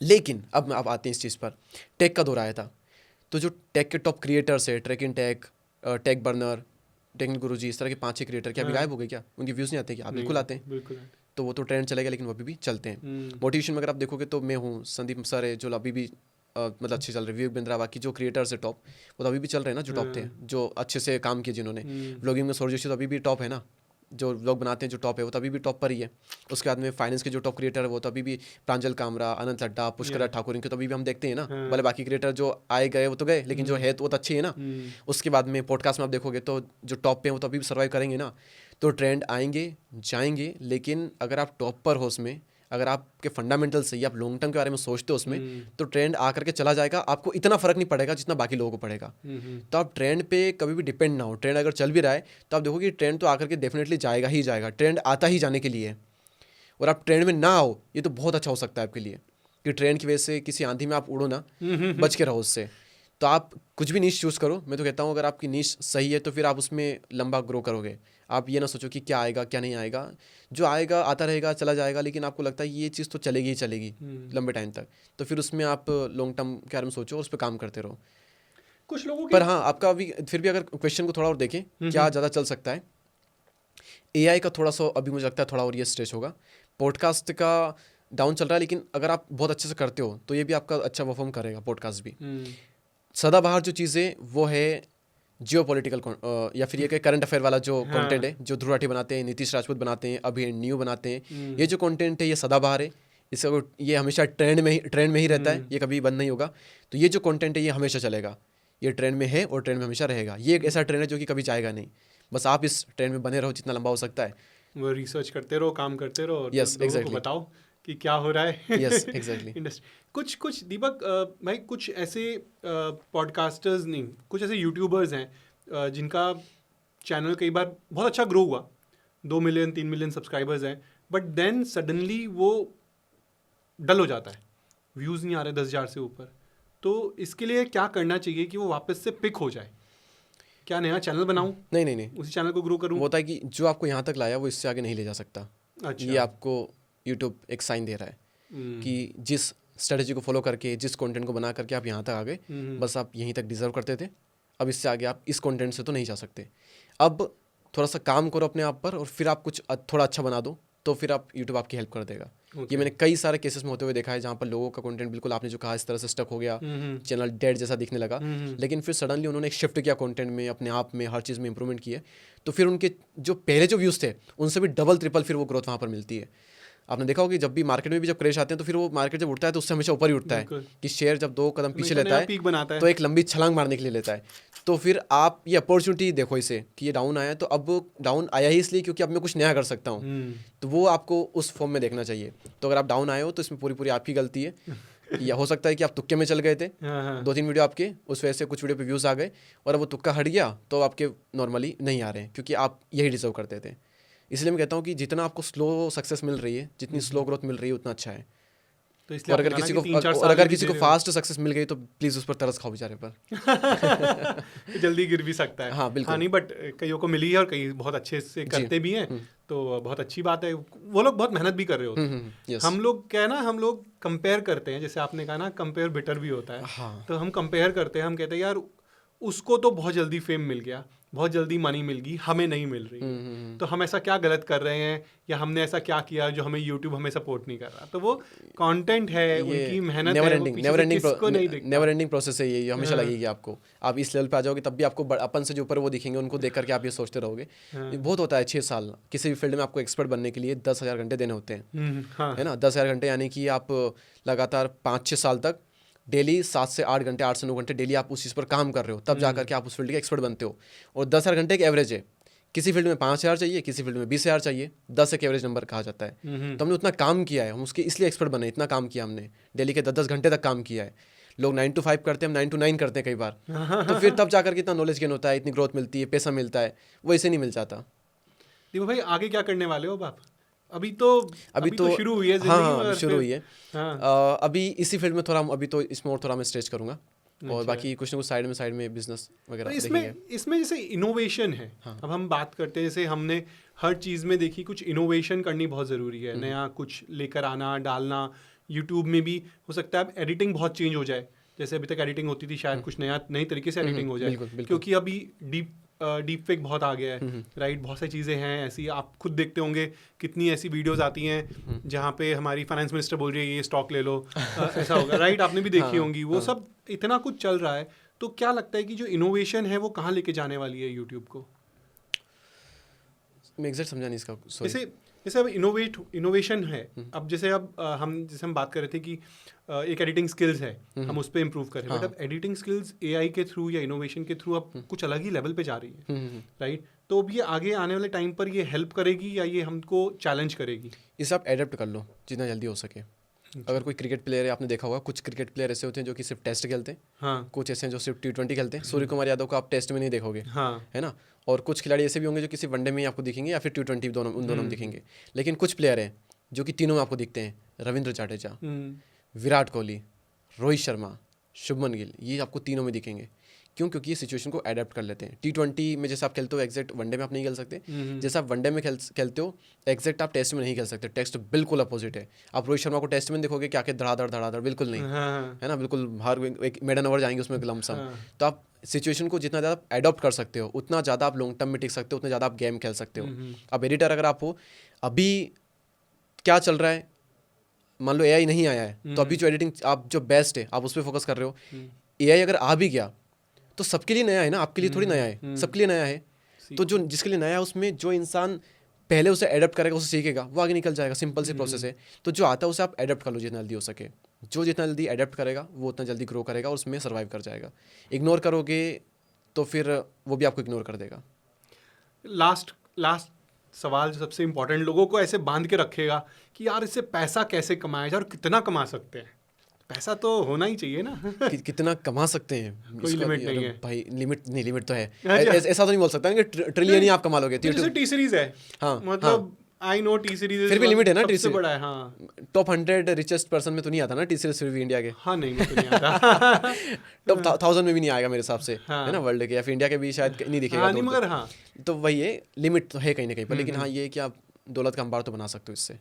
लेकिन अब आते हैं इस चीज़ पर, टेक का दौर आया था। तो जो टेक के टॉप क्रिएटर्स है, ट्रेक इन टेक, टेक बर्नर, टेक्निकल गुरुजी, इस तरह के 5-6 क्रिएटर क्या अभी गायब हो गए क्या? उनके व्यूज़ नहीं आते क्या? बिल्कुल आते हैं। तो वो तो ट्रेंड चलेगा, लेकिन वो अभी भी चलते हैं। मोटिवेशन में अगर आप देखोगे तो मैं हूँ, संदीप सर है जो अभी भी मतलब अच्छे चल रहे, विवेक बिंद्रा, बाकी जो क्रिएटर्स है टॉप, वो तो अभी भी चल रहे हैं ना, जो टॉप थे, जो अच्छे से काम किए जिन्होंने। व्लॉगिंग में सौरभ जोशी तो अभी भी टॉप है ना, जो व्लॉग बनाते हैं जो टॉप है, वो तो अभी भी टॉप पर ही है। उसके बाद में फाइनेंस के जो टॉप क्रिएटर है, वो तो अभी भी प्रांजल कामरा, अनंत लड्डा, पुष्कर ठाकुर, इनके तो अभी भी हम देखते हैं ना। भले बाकी क्रिएटर जो आए गए वो तो गए, लेकिन जो है तो वो तो अच्छी है ना। उसके बाद में पॉडकास्ट में आप देखोगे तो जो टॉप पे हैं वो तो अभी भी सर्वाइव करेंगे ना। तो ट्रेंड आएंगे जाएंगे, लेकिन अगर आप टॉप पर हो उसमें, अगर आपके फंडामेंटल सही, आप लॉन्ग टर्म के बारे में सोचते हो उसमें, तो ट्रेंड आकर के चला जाएगा, आपको इतना फर्क नहीं पड़ेगा जितना बाकी लोगों को पड़ेगा। तो आप ट्रेंड पे कभी भी डिपेंड ना हो। ट्रेंड अगर चल भी रहा है तो आप देखो कि ट्रेंड तो आकर के डेफिनेटली जाएगा ही जाएगा, ट्रेंड आता ही जाने के लिए। और आप ट्रेंड में ना आओ, ये तो बहुत अच्छा हो सकता है आपके लिए, कि ट्रेंड की वजह से किसी आंधी में आप उड़ो ना, बच के रहो उससे। तो आप कुछ भी नीश चूज़ करो, मैं तो कहता हूँ अगर आपकी नीश सही है तो फिर आप उसमें लंबा ग्रो करोगे। आप ये ना सोचो कि क्या आएगा क्या नहीं आएगा, जो आएगा आता रहेगा, चला जाएगा, लेकिन आपको लगता है ये चीज़ तो चलेगी ही चलेगी लंबे टाइम तक, तो फिर उसमें आप लॉन्ग टर्म के बारे में सोचो और उस पर काम करते रहो। कुछ लोगों पर हाँ, आपका अभी फिर भी अगर क्वेश्चन को थोड़ा और देखें, क्या ज़्यादा चल सकता है, AI का थोड़ा सा अभी मुझे लगता है थोड़ा और ये स्ट्रेच होगा। पॉडकास्ट का डाउन चल रहा है, लेकिन अगर आप बहुत अच्छे से करते हो तो ये भी आपका अच्छा परफॉर्म करेगा, पॉडकास्ट भी। सदाबहार जो चीज़ है वो है जियो पॉलिटिकल, या फिर ये करंट अफेयर वाला जो कंटेंट है, जो ध्रुव राठी बनाते हैं, नीतीश राजपूत बनाते हैं, अभी न्यू बनाते हैं, ये जो कंटेंट है ये सदाबहार है। इसका ये हमेशा ट्रेंड में ही रहता है, ये कभी बंद नहीं होगा। तो ये जो कंटेंट है ये हमेशा चलेगा, ये ट्रेंड में है और ट्रेंड में हमेशा रहेगा। ये एक ऐसा ट्रेंड है जो कि कभी जाएगा नहीं। बस आप इस ट्रेंड में बने रहो जितना लंबा हो सकता है, वो रिसर्च करते रहो, काम करते रहो, और यस एग्जैक्टली बताओ कि क्या हो रहा है। Yes exactly. इंडस्ट्री कुछ दीपक भाई, कुछ ऐसे पॉडकास्टर्स नहीं, कुछ ऐसे यूट्यूबर्स हैं जिनका चैनल कई बार बहुत अच्छा ग्रो हुआ, 2 मिलियन 3 मिलियन सब्सक्राइबर्स हैं, बट देन सडनली वो डल हो जाता है, व्यूज़ नहीं आ रहे 10,000 से ऊपर। तो इसके लिए क्या करना चाहिए कि वो वापस से पिक हो जाए? क्या नया चैनल बनाऊं? नहीं, उसी चैनल को ग्रो करूं? वो होता है कि जो आपको यहाँ तक लाया वो इससे आगे नहीं ले जा सकता। अच्छा। ये आपको यूट्यूब एक साइन दे रहा है कि जिस स्ट्रेटजी को फॉलो करके, जिस कंटेंट को बना करके आप यहाँ तक आ गए, बस आप यहीं तक डिजर्व करते थे, अब इससे आगे आप इस कंटेंट से तो नहीं जा सकते। अब थोड़ा सा काम करो अपने आप पर और फिर आप कुछ थोड़ा अच्छा बना दो, तो फिर आप यूट्यूब आपकी हेल्प कर देगा। ये मैंने कई सारे केसेस में होते हुए देखा है, जहाँ पर लोगों का कंटेंट बिल्कुल आपने जो कहा इस तरह से स्टक हो गया, चैनल डेड जैसा दिखने लगा, लेकिन फिर सडनली उन्होंने एक शिफ्ट किया कंटेंट में, अपने आप में हर चीज़ में इंप्रूवमेंट किए, तो फिर उनके जो पहले जो व्यूज़ थे उनसे भी डबल ट्रिपल फिर वो ग्रोथ वहाँ पर मिलती है। आपने देखा होगा कि जब भी मार्केट में भी जब क्रैश आते हैं तो फिर वो मार्केट जब उठता है तो उससे हमेशा ऊपर ही उठता है, कि शेयर जब 2 कदम पीछे लेता है तो एक लंबी छलांग मारने के लिए लेता है। तो फिर आप ये अपॉर्चुनिटी देखो इसे कि ये डाउन आया, तो अब डाउन आया ही इसलिए क्योंकि अब मैं कुछ नया कर सकता हूँ, तो वो आपको उस फॉर्म में देखना चाहिए। तो अगर आप डाउन आए हो तो इसमें पूरी आपकी गलती है, या हो सकता है कि आप तुक्के में चल गए थे, 2-3 वीडियो आपके उस वजह से कुछ वीडियो पे व्यूज़ आ गए और अब वो तुक्का हट गया तो आपके नॉर्मली नहीं आ रहे हैं, क्योंकि आप यही डिजर्व करते थे। इसलिए मैं कहता हूँ कि जितना आपको स्लो सक्सेस मिल रही है, जितनी स्लो ग्रोथ मिल रही है, उतना अच्छा है। तो इसलिए और अगर किसी को फास्ट सक्सेस मिल गई तो प्लीज उस पर तरस खाओ बेचारे पर जल्दी गिर भी सकता है। हाँ बिल्कुल। हाँ नहीं, बट कईयों को मिली है और कई बहुत अच्छे से करते भी हैं, तो बहुत अच्छी बात है। वो लोग बहुत मेहनत भी कर रहे होते हैं। हम लोग क्या है ना, हम लोग कंपेयर करते हैं, जैसे आपने कहा ना कंपेयर बेटर भी होता है। हाँ। तो हम कंपेयर करते हैं, हम कहते हैं यार उसको तो बहुत जल्दी फेम मिल गया, बहुत जल्दी मनी मिल गई, हमें नहीं मिल रही। तो हम ऐसा क्या गलत कर रहे हैं, या हमने ऐसा क्या किया जो हमें यूट्यूब हमें सपोर्ट नहीं कर रहा। तो वो कंटेंट है, उनकी मेहनत है, वो पीछे से किसको नहीं दिखता। नेवर एंडिंग प्रोसेस है ये, हमेशा लगेगी आपको। आप इस लेवल पे आ जाओगे तब भी आपको अपन से जो ऊपर वो दिखेंगे, उनको देख करके आप ये सोचते रहोगे। बहुत होता है 6 साल किसी भी फील्ड में आपको एक्सपर्ट बनने के लिए 10,000 घंटे देने होते हैं, है ना। 10,000 घंटे यानी कि आप लगातार 5-6 साल तक डेली 7 से 8 घंटे, 8 से 9 घंटे डेली आप उस चीज़ पर काम कर रहे हो, तब जाकर के आप उस फील्ड के एक्सपर्ट बनते हो। और 10,000 घंटे एक एवरेज है। किसी फील्ड में 5,000 चाहिए, किसी फील्ड में 20,000 चाहिए, 10 एक एवरेज नंबर कहा जाता है। तो हमने उतना काम किया है, हम उसके इसलिए एक्सपर्ट बने, इतना काम किया हमने, डेली के 10-10 घंटे तक काम किया है। लोग 9 to 5 करते हैं, हम 9 to 9 करते हैं कई बार। तो फिर तब जाकर के इतना नॉलेज गेन होता है, इतनी ग्रोथ मिलती है, पैसा मिलता है, वो ऐसे नहीं मिल जाता। दीपक भाई आगे क्या करने वाले हो आप? अभी तो शुरू हुई है। हाँ शुरू हुई है। अभी इसी फील्ड में थोड़ा, अभी तो इसमें और थोड़ा मैं स्ट्रेच करूँगा, और बाकी कुछ ना कुछ साइड में बिजनेस वगैरह देखेंगे। इसमें जैसे इनोवेशन है। हाँ। अब हम बात करते हैं, जैसे हमने हर चीज़ में देखी कुछ इनोवेशन करनी बहुत ज़रूरी है, नया कुछ लेकर आना, डालना। यूट्यूब में भी हो सकता है अब एडिटिंग बहुत चेंज हो जाए, जैसे अभी तक एडिटिंग होती थी, शायद कुछ नई तरीके से एडिटिंग हो जाए। क्योंकि अभी डीप फेक बहुत आ गया है, राइट। बहुत सारी चीज़ें हैं ऐसी, आप खुद देखते होंगे कितनी ऐसी वीडियोस आती हैं जहाँ पे हमारी फाइनेंस मिनिस्टर बोल रही है ये स्टॉक ले लो, ऐसा होगा, राइट। आपने भी देखी होंगी वो सब, इतना कुछ चल रहा है। तो क्या लगता है कि जो इनोवेशन है वो कहाँ लेके जाने वाली है यूट्यूब को? मैं एग्जैक्ट समझा नहीं इसका। जैसे अब इनोवेशन है, अब जैसे हम बात कर रहे थे कि एक एडिटिंग स्किल्स है, हम उस पर इम्प्रूव कर रहे हैं। बट अब एडिटिंग स्किल्स एआई के थ्रू या इनोवेशन के थ्रू अब कुछ अलग ही लेवल पे जा रही है, राइट। तो अब ये आगे आने वाले टाइम पर ये हेल्प करेगी या ये हमको चैलेंज करेगी? इसे आप एडेप्ट कर लो जितना जल्दी हो सके। अगर कोई क्रिकेट प्लेयर है, आपने देखा होगा कुछ क्रिकेट प्लेयर ऐसे होते हैं जो कि सिर्फ टेस्ट खेलते हैं, हाँ। कुछ ऐसे हैं जो सिर्फ T20 खेलते हैं। सूर्य कुमार यादव को आप टेस्ट में नहीं देखोगे, हाँ। है ना। और कुछ खिलाड़ी ऐसे भी होंगे जो किसी वनडे में आपको दिखेंगे या फिर T20, उन दोनों में दिखेंगे। लेकिन कुछ प्लेयर हैं जो कि तीनों में आपको दिखते हैं। रविंद्र जाडेजा, विराट कोहली, रोहित शर्मा, शुभमन गिल, ये आपको तीनों में दिखेंगे। क्यों? क्योंकि ये सिचुएशन को अडेप्ट कर लेते हैं। T20 में जैसे आप खेलते हो एग्जैक्ट वनडे में आप नहीं खेल सकते, जैसे आप वनडे में खेलते हो एग्जैक्ट आप टेस्ट में नहीं खेल सकते। टेस्ट बिल्कुल अपोजिट है। आप रोहित शर्मा को टेस्ट में देखोगे क्या धड़ाधड़, बिल्कुल नहीं, है ना, बिल्कुल हर एक मेडन ओवर जाएंगे उसमें लमसम। तो आप सिचुएशन को जितना ज़्यादा अडॉप्ट कर सकते हो उतना ज़्यादा आप लॉन्ग टर्म में टिक सकते हो, उतना ज़्यादा आप गेम खेल सकते हो। अब एडिटर अगर आप हो, अभी क्या चल रहा है, मान लो AI नहीं आया है तो अभी जो एडिटिंग आप जो बेस्ट है आप उस पर फोकस कर रहे हो। AI अगर आ भी गया तो सबके लिए नया है ना, आपके लिए थोड़ी नया है, सबके लिए नया है। तो जो जिसके लिए नया है उसमें जो इंसान पहले उसे एडप्ट करेगा, उसे सीखेगा, वो आगे निकल जाएगा। सिंपल सी प्रोसेस है। तो जो आता है उसे आप एडप्ट कर लो जितना जल्दी हो सके। जो जितना जल्दी एडप्ट करेगा वो उतना जल्दी ग्रो करेगा और उसमें सर्वाइव कर जाएगा। इग्नोर करोगे तो फिर वो भी आपको इग्नोर कर देगा। लास्ट सवाल जो सबसे इम्पोर्टेंट, लोगों को ऐसे बांध के रखेगा कि यार इससे पैसा कैसे कमाया जाए और कितना कमा सकते हैं। पैसा तो होना ही चाहिए ना। कितना कमा सकते हैं, कोई लिमिट नहीं है भाई। लिमिट तो है। ऐसा तो नहीं बोल सकता कि ट्रिलियन ही आप कमा लोगे। टी सीरीज है, हाँ, मतलब आई नो टी सीरीज फिर भी लिमिट है ना। सबसे बड़ा है, हाँ। टॉप 100 रिचेस्ट पर्सन में तो नहीं आता ना टी सीरीज, फिर भी इंडिया के। हाँ नहीं तो नहीं आता। टॉप 1000 में भी नहीं आएगा मेरे हिसाब से, है ना, वर्ल्ड के या फिर इंडिया के भी शायद नहीं दिखेगा। नहीं, मगर हाँ तो वही है, लिमिट तो है कहीं ना कहीं पर। लेकिन हाँ ये कि आप दौलत का अंबार तो बना सकते हो इससे,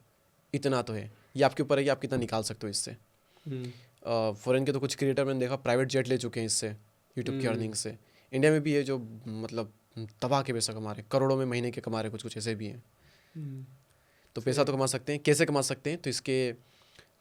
इतना तो है। ये आपके ऊपर है कि आप कितना निकाल सकते हो इससे। फॉरेन के तो कुछ क्रिएटर मैंने देखा प्राइवेट जेट ले चुके हैं इससे, यूट्यूब की अर्निंग से। इंडिया में भी है जो मतलब तबाह के पैसा कमा रहे, करोड़ों में महीने के कमा रहे, कुछ ऐसे भी हैं। तो पैसा तो कमा सकते हैं। कैसे कमा सकते हैं? तो इसके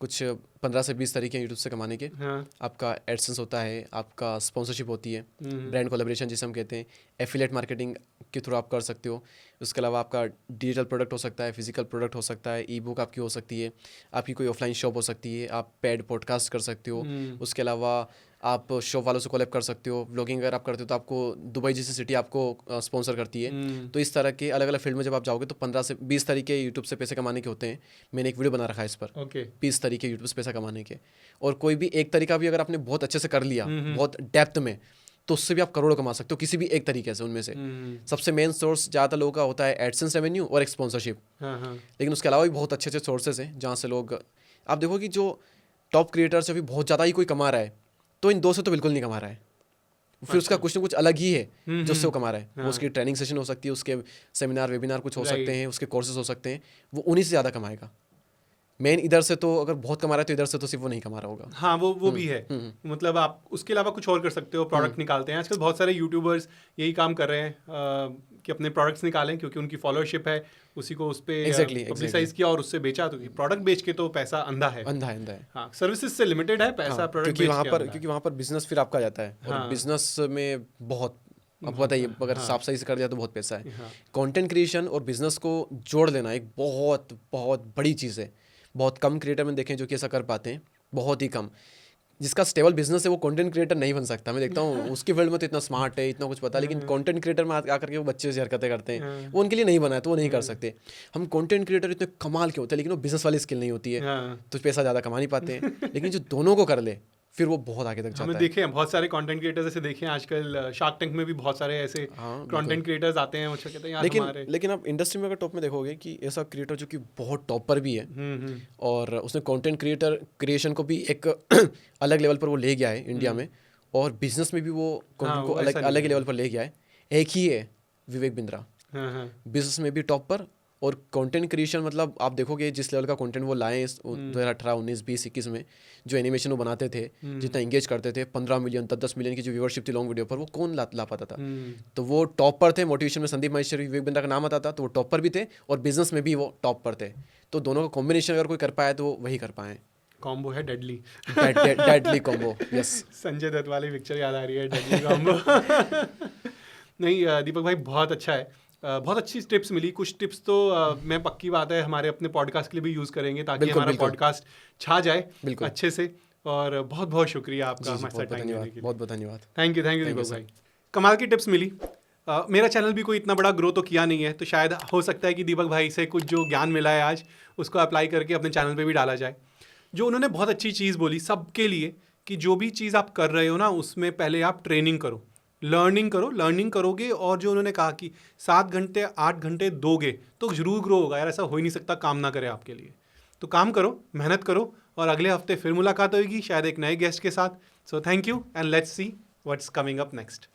कुछ 15 से 20 तरीके हैं यूट्यूब से कमाने के। हाँ। आपका एडसेंस होता है, आपका स्पॉन्सरशिप होती है, ब्रांड कोलैबोरेशन जिसे हम कहते हैं, एफिलिएट मार्केटिंग के थ्रू आप कर सकते हो। उसके अलावा आपका डिजिटल प्रोडक्ट हो सकता है, फिजिकल प्रोडक्ट हो सकता है, ई बुक आपकी हो सकती है, आपकी कोई ऑफलाइन शॉप हो सकती है, आप पेड पॉडकास्ट कर सकते हो। उसके अलावा आप शॉप वालों से कोलैब कर सकते हो। व्लॉगिंग अगर आप करते हो तो आपको दुबई जैसी सिटी आपको स्पॉन्सर करती है। तो इस तरह के अलग अलग फील्ड में जब आप जाओगे तो 15 से 20 तरीके यूट्यूब से पैसे कमाने के होते हैं। मैंने एक वीडियो बना रखा है इस पर, 20 तरीके यूट्यूब से पैसा कमाने के। और कोई भी एक तरीका भी अगर आपने बहुत अच्छे से कर लिया, बहुत डेप्थ में, तो उससे भी आप करोड़ों कमा सकते हो किसी भी एक तरीके से। उनमें से सबसे मेन सोर्स ज़्यादातर लोगों का होता है एडसेंस रेवेन्यू और एक स्पॉन्सरशिप। लेकिन उसके अलावा भी बहुत अच्छे अच्छे सोर्सेज हैं जहाँ से लोग, आप देखो कि जो टॉप क्रिएटर से भी बहुत ज़्यादा ही कोई कमा रहा है तो इन 2 से तो बिल्कुल नहीं कमा रहा है, फिर उसका कुछ ना कुछ अलग ही है जो उससे वो कमा रहा है। वो उसकी ट्रेनिंग सेशन हो सकती है, उसके सेमिनार वेबिनार कुछ हो सकते हैं, उसके कोर्सेज हो सकते हैं, वो उन्हीं से ज़्यादा कमाएगा। मेन इधर से तो अगर बहुत कमा रहा है तो इधर से तो सिर्फ वो नहीं कमा रहा होगा। हाँ वो भी है, मतलब आप उसके अलावा कुछ और कर सकते हो, प्रोडक्ट निकालते हैं। आजकल बहुत सारे यूट्यूबर्स यही काम कर रहे हैं कि अपने प्रोडक्ट्स निकालें, क्योंकि उनकी फॉलोअरशिप है, उसी को उस पर पब्लिसाइज किया और उससे बेचा। तो प्रोडक्ट बेच के तो पैसा अंधा है। हाँ, सर्विसेज से लिमिटेड है पैसा, प्रोडक्ट क्योंकि वहाँ पर बिजनेस फिर आपका जाता है, और बिजनेस में बहुत आपको बताइए अगर साफ सही से कर दिया तो बहुत पैसा है। कंटेंट क्रिएशन और बिजनेस को जोड़ लेना एक बहुत बहुत बड़ी चीज़ है। बहुत कम क्रिएटर में देखें जो कि ऐसा कर पाते हैं, बहुत ही कम। जिसका स्टेबल बिजनेस है वो कंटेंट क्रिएटर नहीं बन सकता। मैं देखता हूँ उसकी फील्ड में तो इतना स्मार्ट है, इतना कुछ पता है, लेकिन कंटेंट क्रिएटर में आकर के वो बच्चे से हरकतें करते हैं, वो उनके लिए नहीं बना है तो वो नहीं कर सकते। हम कंटेंट क्रिएटर इतने कमाल के होते हैं लेकिन वो बिजनेस वाली स्किल नहीं होती है, तो पैसा ज़्यादा कमा नहीं पाते हैं। लेकिन जो दोनों को कर ले फिर वो बहुत आगे तक जाता है। हमें देखे हैं बहुत सारे कंटेंट क्रिएटर्स ऐसे देखे हैं आजकल, शार्क टैंक में भी बहुत सारे ऐसे कंटेंट क्रिएटर्स आते हैं, वो कहते हैं यार लेकिन आप इंडस्ट्री में अगर टॉप में देखोगे कि ऐसा क्रिएटर जो कि बहुत टॉप पर भी है और उसने कंटेंट क्रिएशन को भी एक अलग लेवल पर वो ले गया है इंडिया में, और बिजनेस में भी वो कंटेंट को अलग ही लेवल पर ले गया है। एक ही है विवेक बिंद्रा, बिजनेस में भी टॉप पर, और कंटेंट क्रिएशन मतलब आप देखोगे जिस लेवल का कंटेंट वो लाए 2018, 19, 20, 21 में, जो एनिमेशन वो बनाते थे, जितना इंगेज करते थे, 15 मिलियन 10 मिलियन की जो व्यूअरशिप थी लॉन्ग वीडियो पर, वो कौन ला पाता था। तो वो टॉप पर थे। मोटिवेशन में संदीप माहेश्वरी, विवेक बिंद्रा का नाम आता था तो वो टॉप पर भी थे, और बिजनेस में भी वो टॉप पर थे। तो दोनों का कॉम्बिनेशन अगर कोई कर पाए तो वही कर पाए। कॉम्बो है deadly, deadly combo. Yes, Sanjay Dutt वाली पिक्चर याद आ रही है, डेडली कॉम्बो। नहीं दीपक भाई बहुत अच्छा है, बहुत अच्छी टिप्स मिली। कुछ टिप्स तो मैं पक्की बात है हमारे अपने पॉडकास्ट के लिए भी यूज़ करेंगे, ताकि हमारा पॉडकास्ट छा जाए अच्छे से। और बहुत बहुत शुक्रिया आपका हमारे साथ टाइम देने के लिए। बहुत बहुत धन्यवाद। थैंक यू दीपक भाई, कमाल की टिप्स मिली। मेरा चैनल भी कोई इतना बड़ा ग्रो तो किया नहीं है, तो शायद हो सकता है कि दीपक भाई से कुछ जो ज्ञान मिला है आज उसको अप्लाई करके अपने चैनल पे भी डाला जाए। जो उन्होंने बहुत अच्छी चीज़ बोली सबके लिए, कि जो भी चीज़ आप कर रहे हो ना उसमें पहले आप ट्रेनिंग करो, लर्निंग करोगे, और जो उन्होंने कहा कि 7 घंटे 8 घंटे दोगे तो जरूर ग्रो होगा। यार ऐसा हो ही नहीं सकता काम ना करे आपके लिए। तो काम करो, मेहनत करो, और अगले हफ्ते फिर मुलाकात होगी शायद एक नए गेस्ट के साथ। So thank you and let's see what's coming up next.